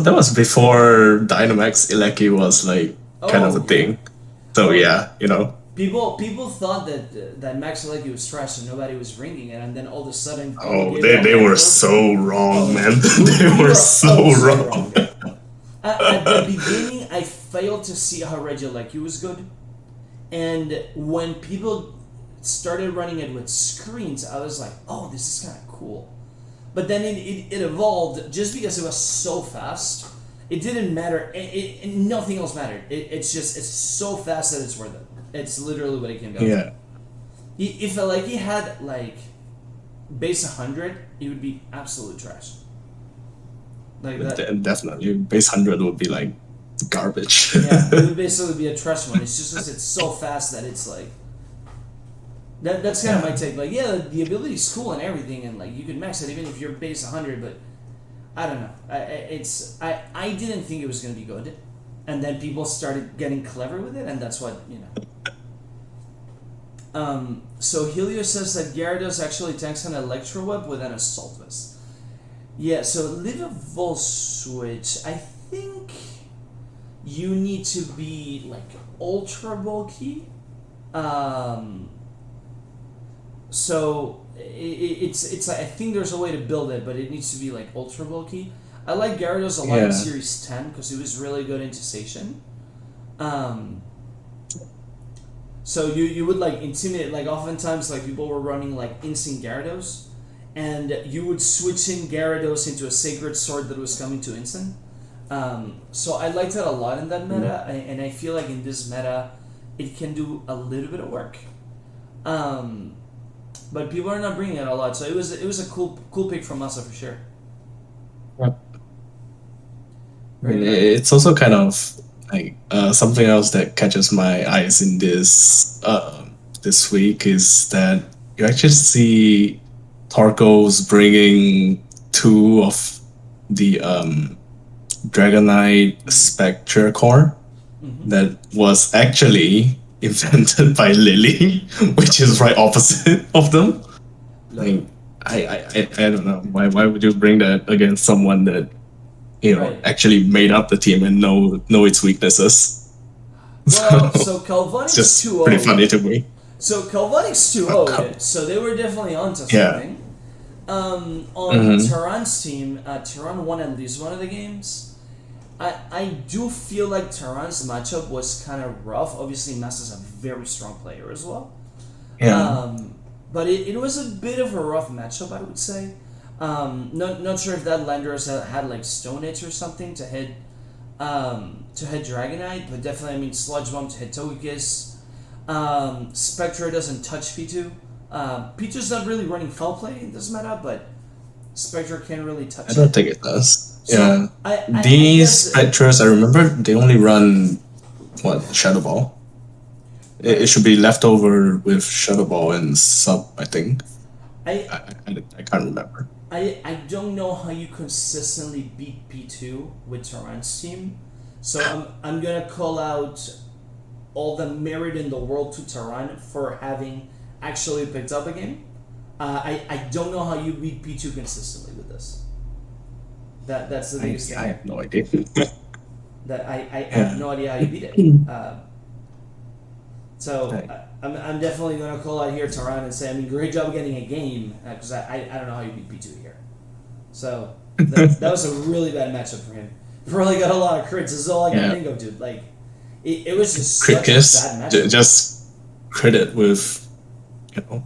That was before Dynamax Eleki was like kind of a thing. So yeah, you know. People thought that Max Aleki was trash and nobody was ringing it, and then all of a sudden, They were so wrong, man. They were so wrong. At the beginning, I failed to see how Regieleki was good, and when people started running it with screens, I was like, "Oh, this is kind of cool." But then it evolved just because it was so fast. It didn't matter. Nothing else mattered. It's so fast that it's worth it. It's literally what it came down to. Yeah. If Aleki had like base 100, it would be absolute trash. Like that. Definitely, base 100 would be like garbage. Yeah, it would basically be a trash one. It's just because it's so fast that it's like that's kind of my take. Like, yeah, the ability is cool and everything, and like you can max it even if you're base 100. But I don't know. I didn't think it was gonna be good, and then people started getting clever with it, and that's what you know. So Helio says that Gyarados actually tanks an Electro Web with an Assault Vest. Yeah, so Live a Volt Switch, I think you need to be like ultra bulky. So it's like, I think there's a way to build it, but it needs to be like ultra bulky. I like Gyarados a lot in Series 10 because it was really good into Station. So you would like intimidate, like oftentimes like people were running like Instinct Gyarados, and you would switch in Gyarados into a Sacred Sword that was coming to Instant. So I liked that a lot in that meta, and I feel like in this meta, it can do a little bit of work. But people are not bringing it a lot, so it was a cool pick from Masa for sure. Yep. It's also kind of like something else that catches my eyes in this this week is that you actually see Torko's bringing 2 of the Dragonite Spectre core that was actually invented by Lily, which is right opposite of them. Like, I don't know why would you bring that against someone that actually made up the team and know its weaknesses. Well, so Calvanix just 2-0. Pretty funny to me. So Calvanix 2-0, so they were definitely onto something. On Tehran's team, Tehran won at least one of the games. I do feel like Tehran's matchup was kind of rough. Obviously, Masa's a very strong player as well. Yeah. But it was a bit of a rough matchup, I would say. Not sure if that Landorus had like Stone Edge or something to hit Dragonite, but definitely, I mean, Sludge Bomb to hit Togekiss. Spectre doesn't touch P2. P2's not really running foul play in this meta, but Spectre can't really touch it. I don't think it does. So yeah. These Spectres, I remember they only run, Shadow Ball. It should be left over with Shadow Ball and Sub, I think. I can't remember. I don't know how you consistently beat P2 with Tehran's team, so I'm gonna call out all the merit in the world to Tehran for having actually picked up a game. I don't know how you beat P2 consistently with this. That's the biggest thing. I have no idea. I have no idea how you beat it. So Right. I'm definitely going to call out here Taran and say, I mean, great job getting a game because I don't know how you beat P2 here. So that was a really bad matchup for him. Probably got a lot of crits. This is all I can Yeah. think of, dude. Like it was just Crit such kiss, a bad matchup. just crit it with, you know,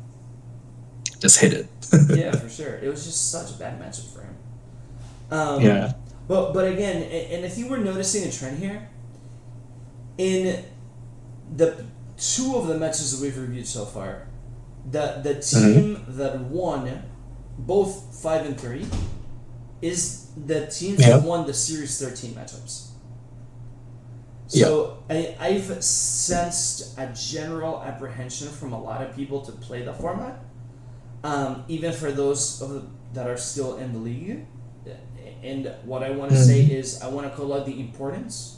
just hit it. Yeah, for sure. It was just such a bad matchup for him. Yeah. But again, and I think we're noticing a trend here. In the two of the matches that we've reviewed so far, the team that won both 5 and 3 is the teams Yeah. that won the Series 13 matchups. So I've sensed a general apprehension from a lot of people to play the format, even for those that are still in the league. And what I want to say is I want to call out the importance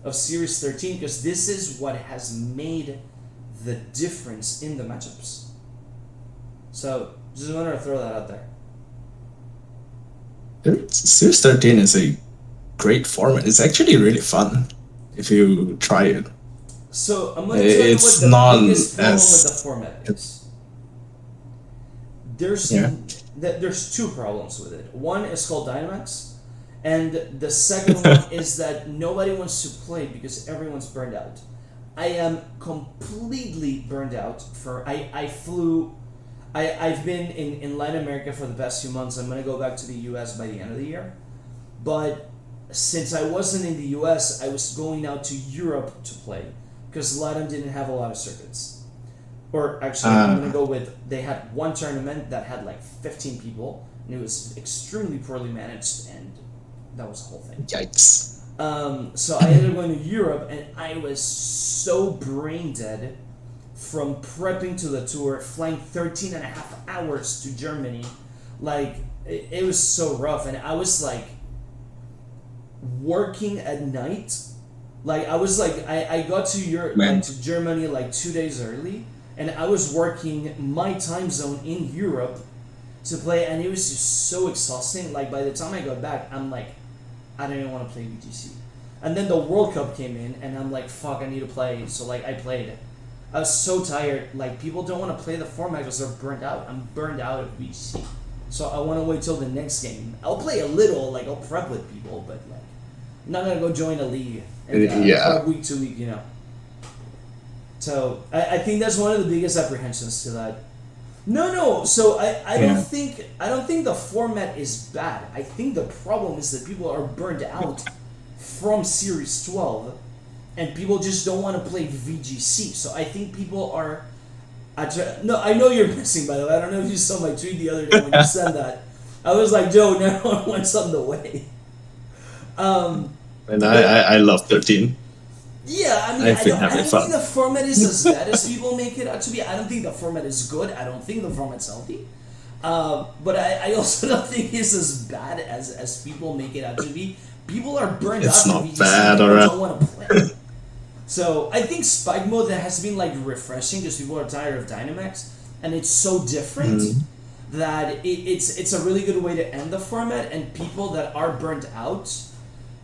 of Series 13 because this is what has made the difference in the matchups. So just wanted to throw that out there. Series 13 is a great format. It's actually really fun if you try it. So I'm going to tell you It's what the not biggest problem as- with the format is. There's Yeah. there's two problems with it. One is called Dynamax, and the second one is that nobody wants to play because everyone's burned out. I am completely burned out. I've been in Latin America for the past few months. I'm gonna go back to the U.S. by the end of the year, but since I wasn't in the U.S., I was going out to Europe to play because Latin didn't have a lot of circuits. Or actually, I'm gonna go with they had one tournament that had like 15 people, and it was extremely poorly managed, and that was the whole thing. Yikes. So I ended up going to Europe, and I was so brain dead from prepping to the tour, flying 13 and a half hours to Germany. Like, it was so rough, and I was like working at night. Like, I was like, I got to Europe, Man. like to Germany like 2 days early, and I was working my time zone in Europe to play, and it was just so exhausting. Like, by the time I got back, I'm like, I don't even want to play VGC. And then the World Cup came in, and I'm like, fuck, I need to play. So, like, I played. I was so tired. Like, people don't want to play the format because they're burnt out. I'm burned out of VGC. So, I want to wait till the next game. I'll play a little, like, I'll prep with people, but, like, I'm not going to go join a league and prep week to week, you know. So, I think that's one of the biggest apprehensions to that. No. So I don't think the format is bad. I think the problem is that people are burned out from Series 12, and people just don't want to play VGC. So I think people are. No, I know you're missing. By the way, I don't know if you saw my tweet the other day when you said that. I was like, Joe, now I want something to weigh. And I love 13. Yeah, I mean, I don't think the format is as bad as people make it out to be. I don't think the format is good. I don't think the format's healthy. But I also don't think it's as bad as people make it out to be. People are burned It's out. not from VGC. bad, People alright. don't want to play. So I think Spike Mode that has been like refreshing because people are tired of Dynamax, and it's so different that it's a really good way to end the format. And people that are burnt out.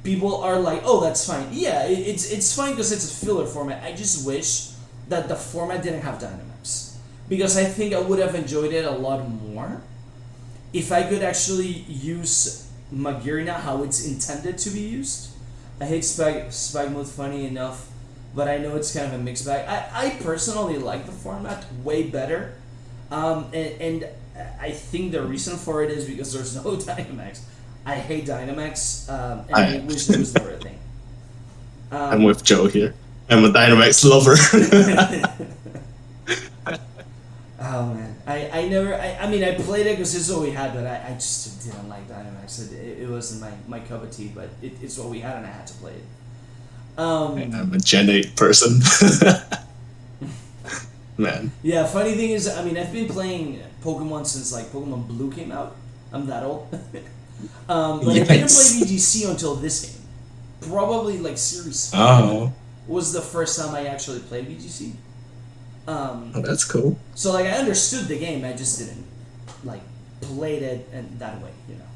People are like, oh, that's fine. Yeah, it's fine because it's a filler format. I just wish that the format didn't have Dynamax. Because I think I would have enjoyed it a lot more if I could actually use Magirna how it's intended to be used. I hate Spike Mode funny enough, but I know it's kind of a mixed bag. I personally like the format way better. And I think the reason for it is because there's no Dynamax. I hate Dynamax, and I wish there was never a thing. I'm with Joe here. I'm a Dynamax lover. Oh man, I mean I played it because it's what we had, but I just didn't like Dynamax. It wasn't my cup of tea, but it's what we had, and I had to play it. I'm a Gen 8 person. Man. Yeah, funny thing is, I mean, I've been playing Pokemon since like Pokemon Blue came out. I'm that old. But I didn't play VGC until this game. Probably like Series 5 was the first time I actually played VGC. That's cool. So like I understood the game, I just didn't like played it and that way, you know.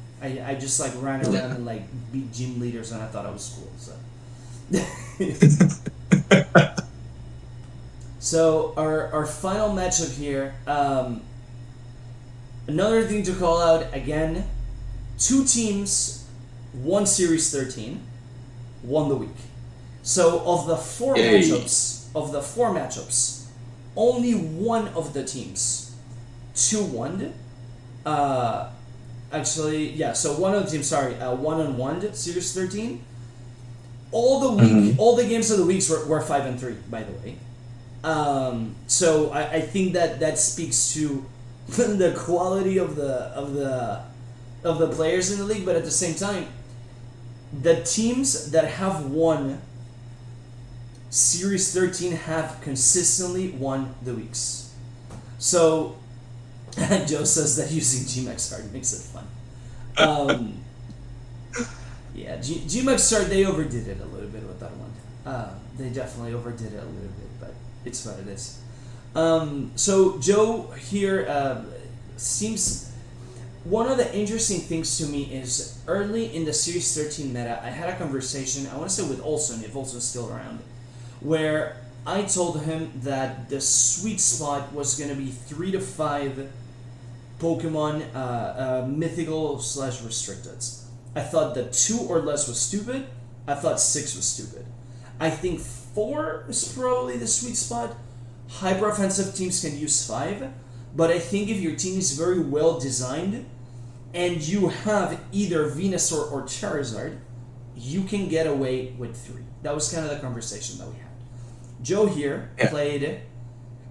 I just like ran around and like beat gym leaders, and I thought I was cool. So So our final matchup here. Another thing to call out again: two teams, one Series 13, won the week. So Yay. of the four matchups, only one of the teams, two won. Actually, yeah. So one of the teams, sorry, one on one Series 13. All the games of the weeks were 5-3, by the way. So I think that speaks to the quality of the players in the league, but at the same time, the teams that have won Series 13 have consistently won the weeks. So Joe says that using GMAX card makes it fun. Yeah, GMAX card, they overdid it a little bit with that one. They definitely overdid it a little bit, but it's what it is. So Joe here seems. One of the interesting things to me is early in the Series 13 meta, I had a conversation, I want to say with Olson, if Olson's still around, where I told him that the sweet spot was going to be 3 to 5 Pokemon mythical / restricted. I thought that 2 or less was stupid. I thought 6 was stupid. I think 4 is probably the sweet spot. Hyper offensive teams can use 5, but I think if your team is very well designed and you have either Venusaur or Charizard, you can get away with 3. That was kind of the conversation that we had. Joe here played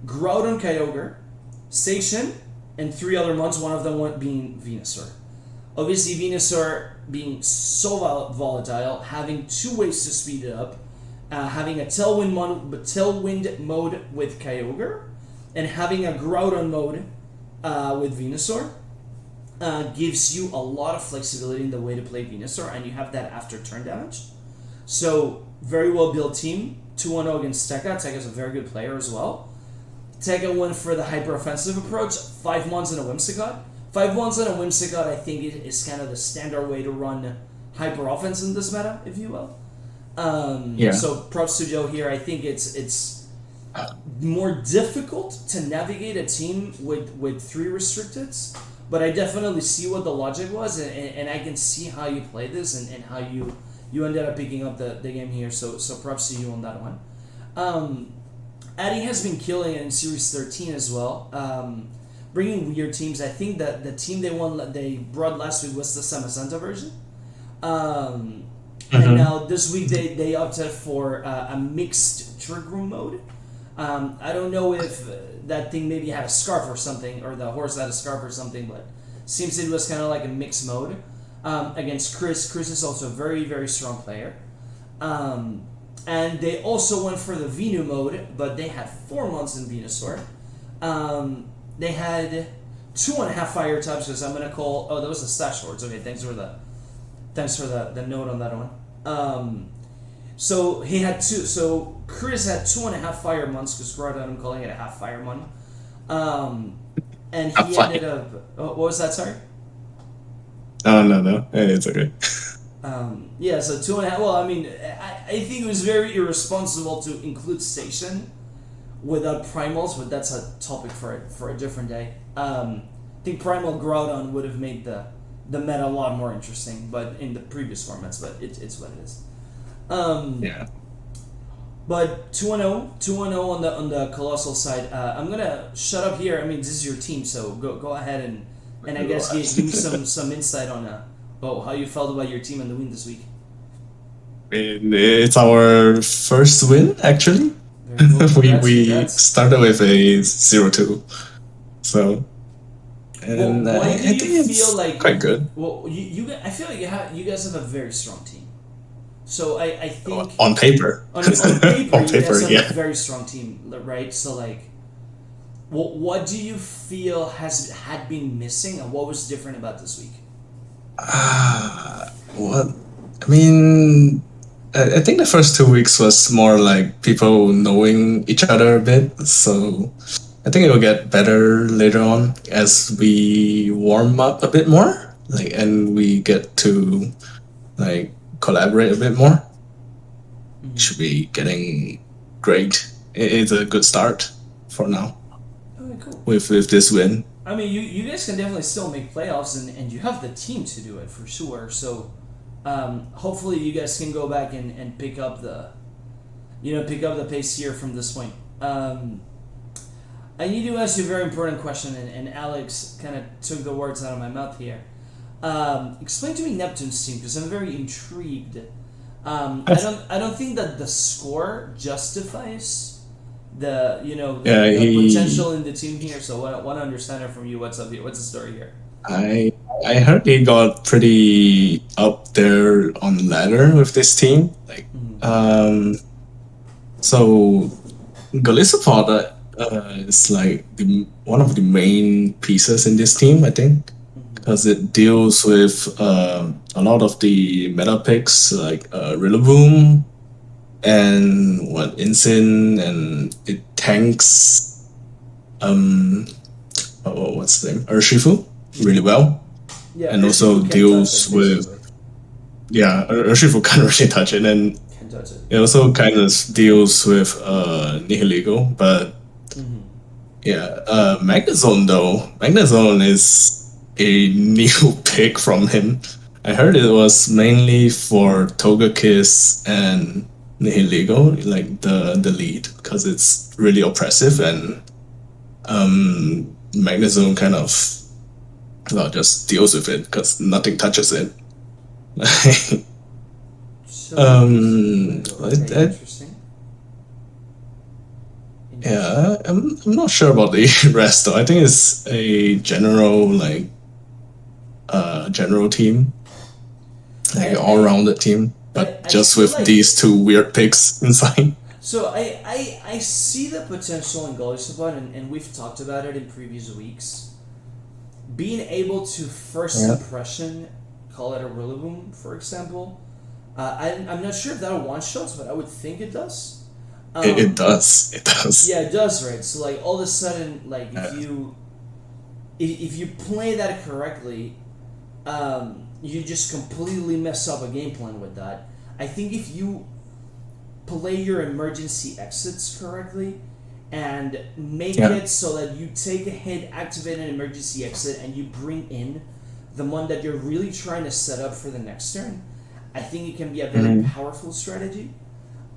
Groudon, Kyogre, Station, and 3 other mons, one of them being Venusaur. Obviously, Venusaur being so volatile, having 2 ways to speed it up, having a Tailwind mode with Kyogre, and having a Groudon mode with Venusaur gives you a lot of flexibility in the way to play Venusaur, and you have that after turn damage. So, very well built team. 2-0 against Tekka. Tekka's a very good player as well. Tekka went for the hyper offensive approach, 5 mons and a Whimsicott. 5 mons and a Whimsicott, I think, is kind of the standard way to run hyper offense in this meta, if you will. So props to Joe here. I think it's more difficult to navigate a team with 3 restricteds, but I definitely see what the logic was, and I can see how you play this and how you ended up picking up the game here. So props to you on that one. Addy has been killing it in Series 13 as well. Bringing weird teams. I think that the team they brought last week was the Samazenta version. And now this week they opted for a mixed Trick Room mode. I don't know if that thing maybe had a scarf or something, or the horse had a scarf or something, but seems it was kind of like a mixed mode against Chris. Chris is also a very, very strong player. And they also went for the Venu mode, but they had 4 months in Venusaur. They had 2.5 fire types, because I'm gonna call. Oh, that was the Stash Lords. Okay, thanks for the note on that one. So he had 2. So Chris had 2.5 fire months, because Groudon, I'm calling it a half fire mon. And he ended up. Oh, what was that? Sorry. Oh no, it's okay. Yeah, so 2.5. Well, I mean, I think it was very irresponsible to include Station without Primals, but that's a topic for a different day. I think Primal Groudon would have made the meta a lot more interesting, but in the previous formats, but it's what it is. Yeah. But 2-0 on the Colossal side. I'm gonna shut up here. I mean, this is your team, so go ahead and I guess give me some insight on how you felt about your team and the win this week. It's our first win, actually. Very cool. we started with a 0-2, so and why I do think you it's feel like quite good. Well, I feel like you guys have a very strong team. So I think On paper, on paper, on you paper, guys have yeah. a very strong team, right? So like, what do you feel had been missing, and what was different about this week? What? I mean, I think the first 2 weeks was more like people knowing each other a bit. So I think it will get better later on as we warm up a bit more, like, and we get to like collaborate a bit more. Should be getting great. it's a good start for now Okay, cool. with this win. I mean, you guys can definitely still make playoffs, and you have the team to do it for sure. So, hopefully, you guys can go back and pick up the, pick up the pace here from this point. I need to ask you a very important question, and Alex kind of took the words out of my mouth here. Explain to me Neptune's team because I'm very intrigued. I don't think that the score justifies Yeah, the he. potential in the team here. So I want to understand it from you. What's up here? What's the story here? I heard he got pretty up there on the ladder with this team. Like, so Golisopod is like one of the main pieces in this team, I think, because it deals with a lot of the meta picks like Rillaboom and what Incin, and it tanks what's the name, Urshifu really well, Yeah, and Urshifu also can touch deals it, with basically. Urshifu can't really touch it, and Can touch it. it also kind of deals with Nihilego, but yeah, Magnezone though. Magnezone is a new pick from him. I heard it was mainly for Togekiss and Nihilego, like the lead, because it's really oppressive, and Magnezone kind of just deals with it because nothing touches it. So, I, interesting. yeah, I'm not sure about the rest though. I think it's a general general team, like an all-rounded team, but I just feel with like- these two weird picks inside. So I see the potential in Golisopod, and we've talked about it in previous weeks. Being able to first Yeah. impression call it a Rillaboom, for example. I'm not sure if that'll one shots, but I would think it does. It does. It does. Yeah, it does, right? So like all of a sudden, like if you play that correctly, you just completely mess up a game plan with that. I think if you play your emergency exits correctly and make Yeah. it so that you take a hit, activate an emergency exit, and you bring in the one that you're really trying to set up for the next turn, I think it can be a very powerful strategy.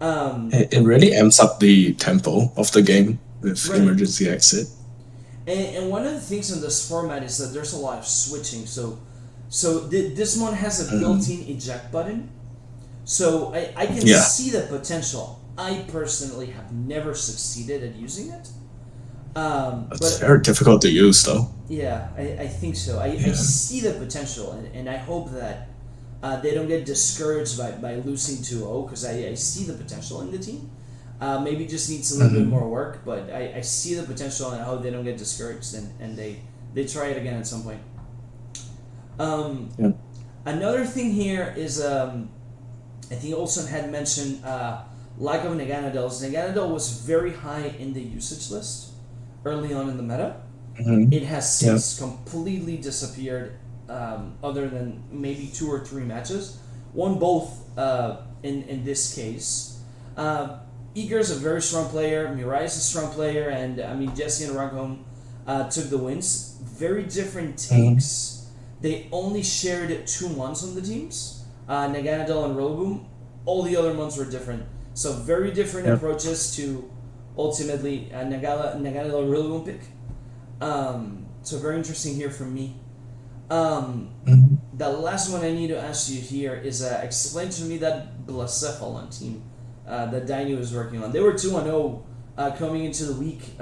It really amps up the tempo of the game with Right. emergency exit. And one of the things in this format is that there's a lot of switching. So this one has a built-in eject button. So I can Yeah. see the potential. I personally have never succeeded at using it. It's But very difficult to use though. yeah, I think so. I see the potential, and I hope that they don't get discouraged by losing 2-0 because I see the potential in the team. Maybe it just needs a little bit more work, but I see the potential, and I hope they don't get discouraged and they try it again at some point. Yeah. Another thing here is I think Olsen had mentioned lack of Naganadels. Naganadel was very high in the usage list early on in the meta. It has since completely disappeared, other than maybe 2 or 3 matches. Won both in this case. Eager's a very strong player, Mirai is a strong player, and I mean Jesse and Ragum took the wins. Very different takes. They only shared 2 months on the teams, Naganadel and Rillaboom. All the other months were different. So very different approaches to ultimately Naganadel Rillaboom pick. So very interesting here for me. The last one I need to ask you here is explain to me that Blacephalon team that Dainu was working on. They were 2-0 coming into the week.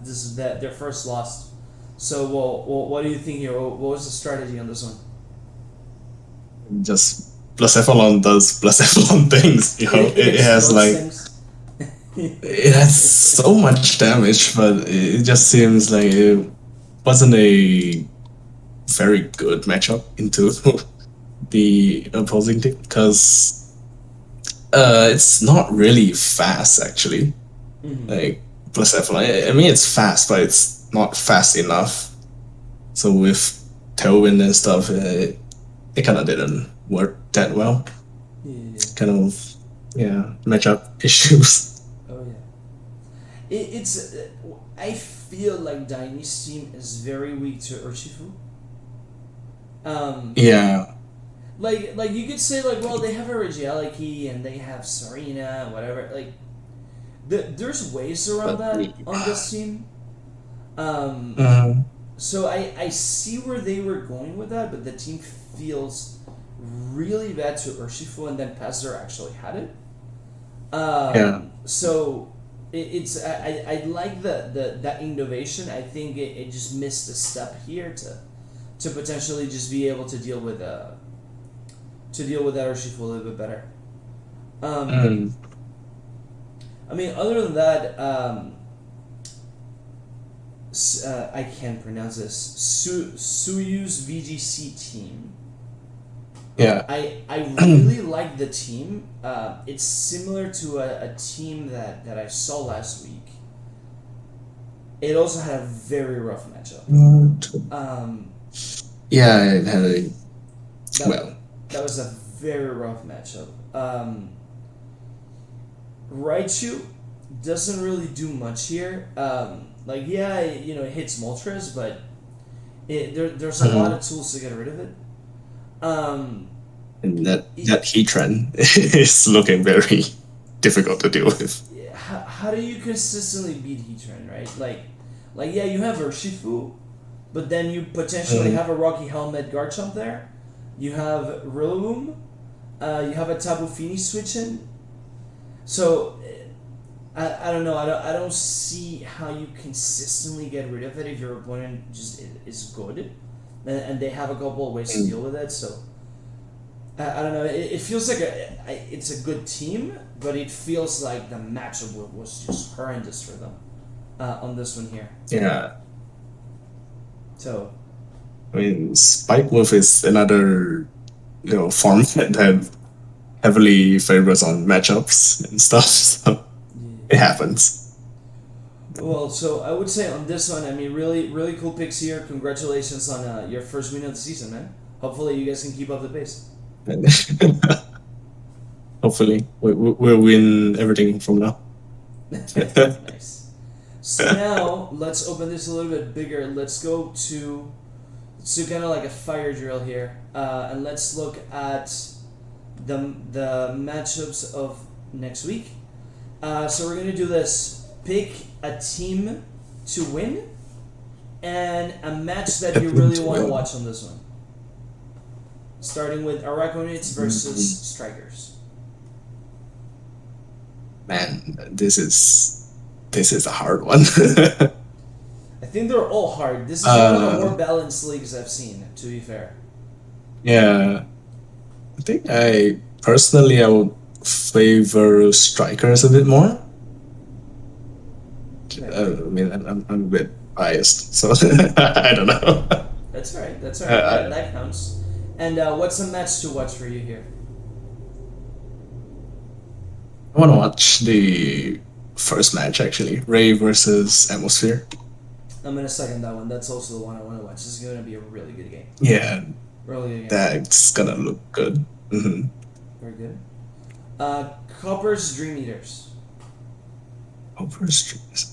This is their first loss. So, what do you think here? What was the strategy on this one? Just Blacephalon does Blacephalon things. You know, it has it has so much damage, but it just seems like it wasn't a very good matchup into the opposing team because it's not really fast actually. Like Blacephalon, I mean it's fast, but it's not fast enough. So with Tailwind and stuff, it kind of didn't work that well. Yeah. Kind of matchup issues. Oh yeah. it's I feel like Dainy's team is very weak to Urshifu. Um, Yeah. like you could say like, well, they have Originality and they have Serena, whatever. Like, there's ways around But that on this team. Um, mm, so I see where they were going with that, but the team feels really bad to Urshifu, and then Pazder actually had it. yeah. So I like the that innovation. I think it just missed a step here to potentially just be able to deal with that Urshifu a little bit better. Um, Mm, I mean, other than that, I can't pronounce this. Suyu's VGC team. yeah. I really like the team. It's similar to a team that I saw last week. It also had a very rough matchup. Um, Yeah, it had a that, well. that was a very rough matchup. Raichu doesn't really do much here. Like, yeah, it hits Moltres, but there's a lot Mhm. of tools to get rid of it. Um, And it, that heat trend is looking very difficult to deal with. how do you consistently beat Heatran, right? Like yeah, you have Urshifu, but then you potentially Mm, have a Rocky Helmet Garchomp there. You have Rillaboom. You have a Tabu Fini switch in. So I don't know. I don't see how you consistently get rid of it if your opponent just is good, and they have a couple of ways to deal mm. with it. So I don't know. It feels like it's a good team, but it feels like the matchup was just horrendous for them on this one here. Yeah. So I mean, Spike Wolf is another format that heavily favors on matchups and stuff. So yeah. it happens. Well, so I would say on this one, I mean, really, really cool picks here. Congratulations on your first win of the season, man. Hopefully, you guys can keep up the pace. And hopefully, we'll win everything from now. Nice. So now let's open this a little bit bigger. Let's do kind of like a fire drill here, and let's look at the matchups of next week. So we're gonna do this: pick a team to win, and a match that you really want to watch on this one. Starting with Aragonits versus Strikers. Man, this is a hard one. I think they're all hard. This is one of the more balanced leagues I've seen, to be fair. Yeah, I think I would favor strikers a bit more. Okay. I mean, I'm a bit biased, so I don't know. That's alright. That's alright. That, Uh, that counts. And what's a match to watch for you here? I want to watch the first match actually, Ray versus Atmosphere. I'm gonna second that one. That's also the one I want to watch. This is gonna be a really good game. Yeah, Really good game. that's gonna look good. Very good. Copper's Dream Eaters. Over streams.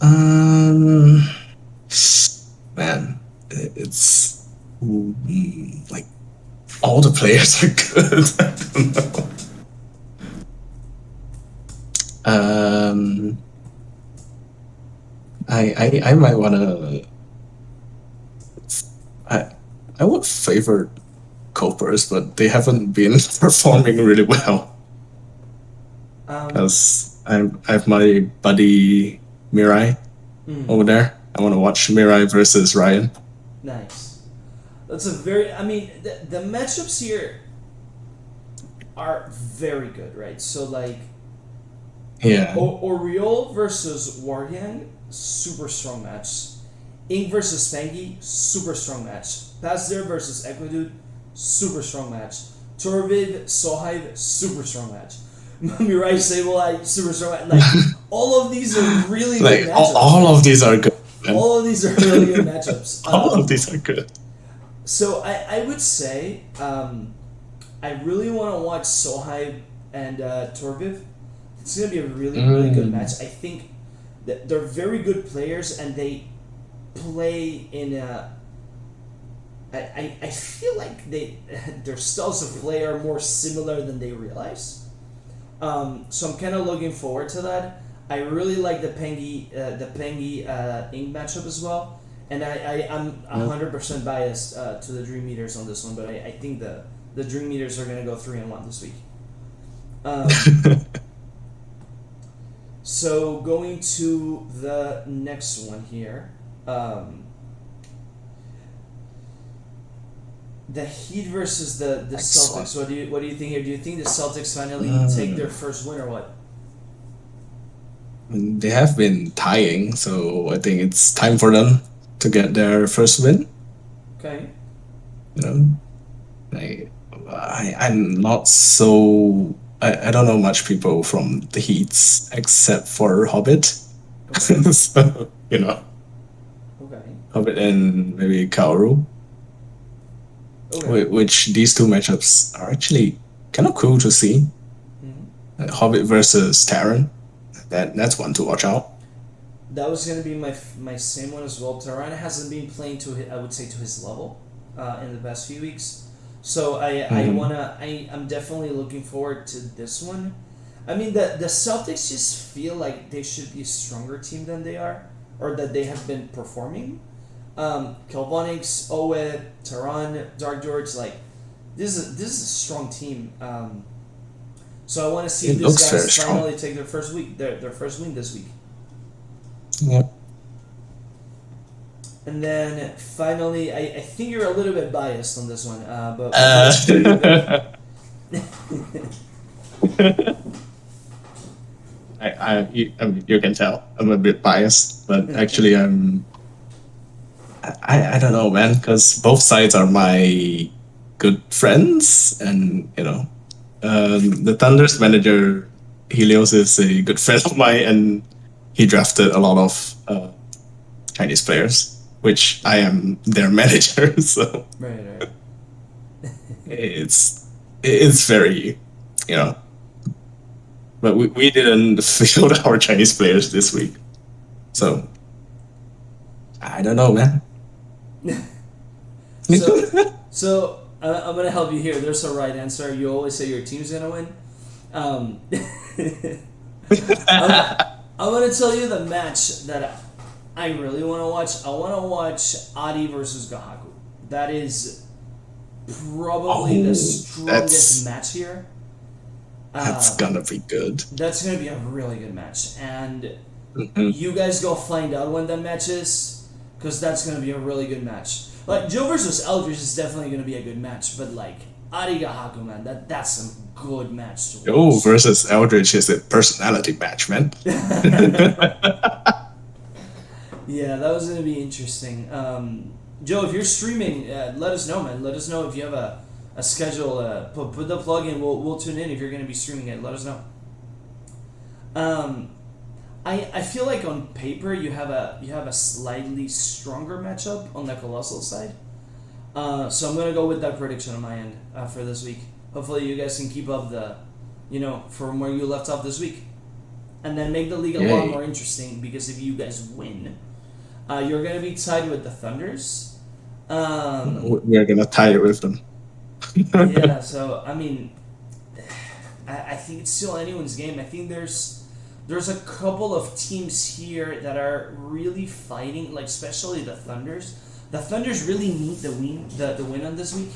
Man, it's like all the players are good. I don't know. Um, I might wanna. I I would favor Copers, but they haven't been performing really well. Um, Because I have my buddy Mirai mm, over there. I want to watch Mirai versus Ryan. nice. That's a very. I mean, the matchups here are very good, right? So like Yeah. Oriole versus Wargang, super strong match. Ink versus Spanky, super strong match. Pazder versus Equidude, super strong match. Torvid, Sohive, super strong match. Mirai Sableye, super strong match. Like, all of these are really good Like matchups. all of these are good. Man. All of these are really good matchups. All of these are good. So I would say I really want to watch Sohive and Torviv. It's gonna be a really really good match. I think they're very good players, and they play in a. I feel like their styles of play are more similar than they realize. So I'm kind of looking forward to that. I really like the Pengi Ink matchup as well, and I'm 100% biased to the Dream Eaters on this one, but I think the Dream Eaters are gonna go 3-1 this week. Um, so going to the next one here. The Heat versus the Excellent. Celtics. What do you think here? Do you think the Celtics finally take their first win or what? They have been tying, so I think it's time for them to get their first win. Okay. You know, I'm not so. I don't know much people from the Heats except for Hobbit. Okay. So, Okay. Hobbit and maybe Kaoru, Okay. which these two matchups are actually kind of cool to see. Mhm. Hobbit versus Terran, that's one to watch out. That was gonna be my same one as well. Tehran hasn't been playing I would say to his level, in the past few weeks. So I'm definitely looking forward to this one. I mean the Celtics just feel like they should be a stronger team than they are, or that they have been performing. Kelvonix, Owe, Tehran, Dark George, like this is a strong team. So I want to see if It these looks very guys strong. finally take their first win this week. Yep. And then finally, I think you're a little bit biased on this one, but I mean, you can tell I'm a bit biased, but actually I don't know, man, because both sides are my good friends, and the Thunder's manager Helios is a good friend of mine, and he drafted a lot of Chinese players, which I am their manager, so right. it's very, you know. But we didn't field our Chinese players this week, so I don't know, man. So I'm gonna help you here. There's a right answer. You always say your team's gonna win. I'm gonna tell you the match that I really want to watch. I want to watch Adi versus Gahaku. That is probably the strongest match here. That's gonna be good. That's gonna be a really good match, and Mhm. you guys go find out when that match is, because that's gonna be a really good match. Like Joe versus Eldridge is definitely gonna be a good match, but like Adi Gahaku, man, that's some good match to watch. Joe versus Eldridge is a personality match, man. Yeah, that was gonna be interesting. Joe, if you're streaming, let us know, man. Let us know if you have a schedule. Put the plug in. We'll tune in if you're gonna be streaming it. Let us know. I feel like on paper you have a slightly stronger matchup on the Colossal side. So I'm gonna go with that prediction on my end for this week. Hopefully you guys can keep up from where you left off this week, and then make the league a lot Yay. more interesting. Because if you guys win, you're gonna be tied with the Thunders. We're gonna tie it with them. Yeah. So I mean, I think it's still anyone's game. I think there's a couple of teams here that are really fighting, like especially the Thunders. The Thunders really need the win on this week.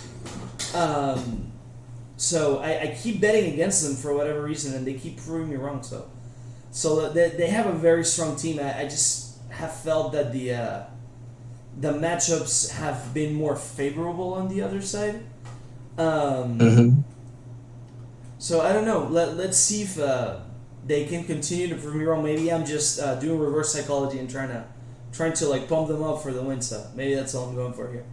So I keep betting against them for whatever reason, and they keep proving me wrong. So they have a very strong team. I just have felt that the matchups have been more favorable on the other side. Mhm. So I don't know. Let's see if they can continue to prove me wrong. Maybe I'm just doing reverse psychology and trying to like pump them up for the win stuff. Maybe that's all I'm going for here.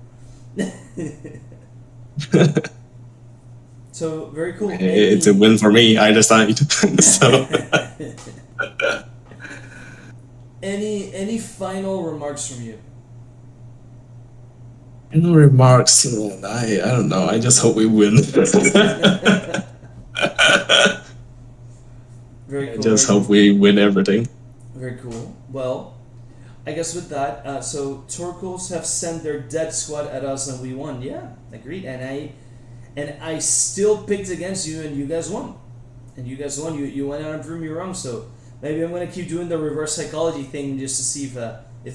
So very cool. It's a win for me either side. So Any final remarks from you? in remarks, I don't know. I just hope we win. Very I cool. just very hope we win everything. Very cool. Well, I guess with that, so Torkos have sent their dead squad at us and we won. Yeah, agreed. And I still picked against you and you guys won. And you guys won. You went out and proved me wrong. So maybe I'm gonna keep doing the reverse psychology thing just to see if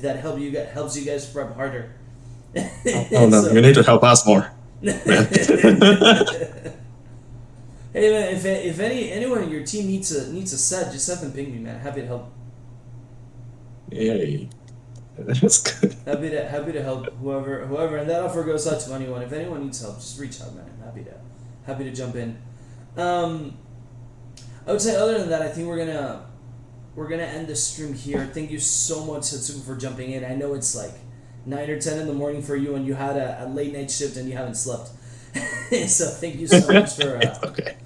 that helps you guys prep harder. Oh no, you need to help us more. Hey man, if anyone in your team needs a set, just have them ping me, man. Happy to help. Yay. That's good. Happy to help whoever, and that offer goes out to anyone. If anyone needs help, just reach out, man. Happy to jump in. I would say other than that, I think we're gonna end the stream here. Thank you so much, Satsuko, for jumping in. I know it's like 9 or 10 in the morning for you, and you had a late night shift and you haven't slept. So thank you so much for Okay.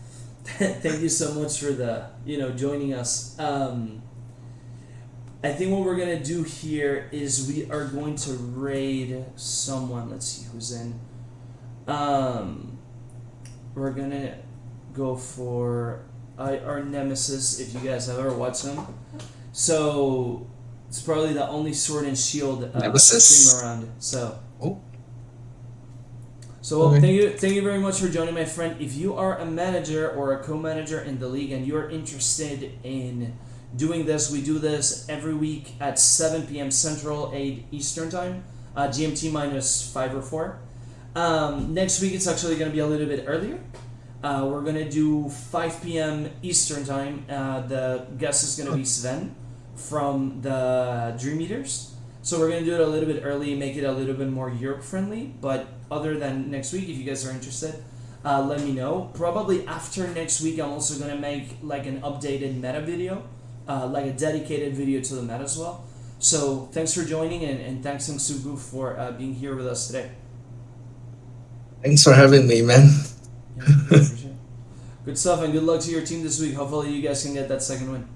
thank you so much for the joining us. I think what we're gonna do here is we are going to raid someone. Let's see who's in. We're gonna go for our nemesis, if you guys have ever watched him. So it's probably the only sword and shield Nemesis? stream around. So. Oh. So well, Okay. thank you very much for joining, my friend. If you are a manager or a co-manager in the league and you're interested in doing this, we do this every week at 7 p.m. Central, 8 Eastern Time, GMT minus 5 or 4. Next week it's actually going to be a little bit earlier. We're going to do 5 p.m. Eastern Time. The guest is going to be Sven from the Dream Eaters. So we're going to do it a little bit early, make it a little bit more Europe friendly. But other than next week, if you guys are interested, let me know. Probably after next week, I'm also going to make like an updated meta video, like a dedicated video to the meta as well. So thanks for joining, and thanks Sugu for being here with us today. Thanks for having me, man. Yeah, appreciate it. Good stuff, and good luck to your team this week. Hopefully you guys can get that second win.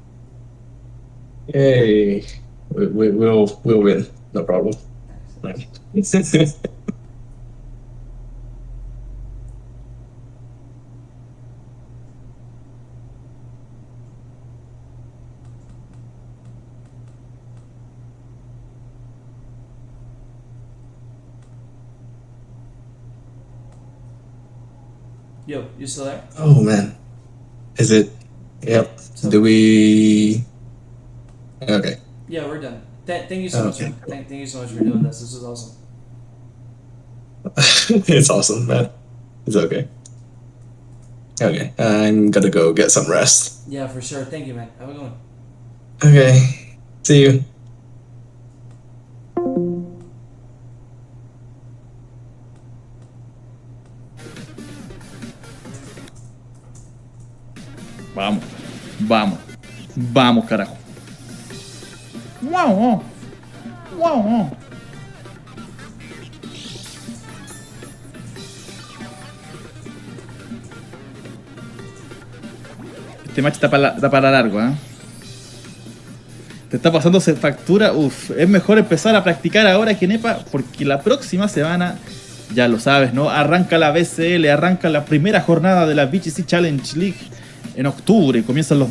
Yay. We'll win. No problem. Right. Yo, you still there? Oh man. Is it? Yep. So- Do we? Okay. Yeah, we're done. Thank you so much. Okay. Man. Thank you so much for doing this. This was awesome. It's awesome, man. It's okay. Okay, I'm gonna go get some rest. Yeah, for sure. Thank you, man. Have a good one. Okay. See you. Vamos, vamos, vamos, carajo. Guau, guau, guau, guau. Este match está para largo, ¿eh? Te está pasándose factura. Uf, es mejor empezar a practicar ahora, Kenepa, porque la próxima semana, ya lo sabes, ¿no? Arranca la BCL, arranca la primera jornada de la BGC Challenge League en octubre, comienzan los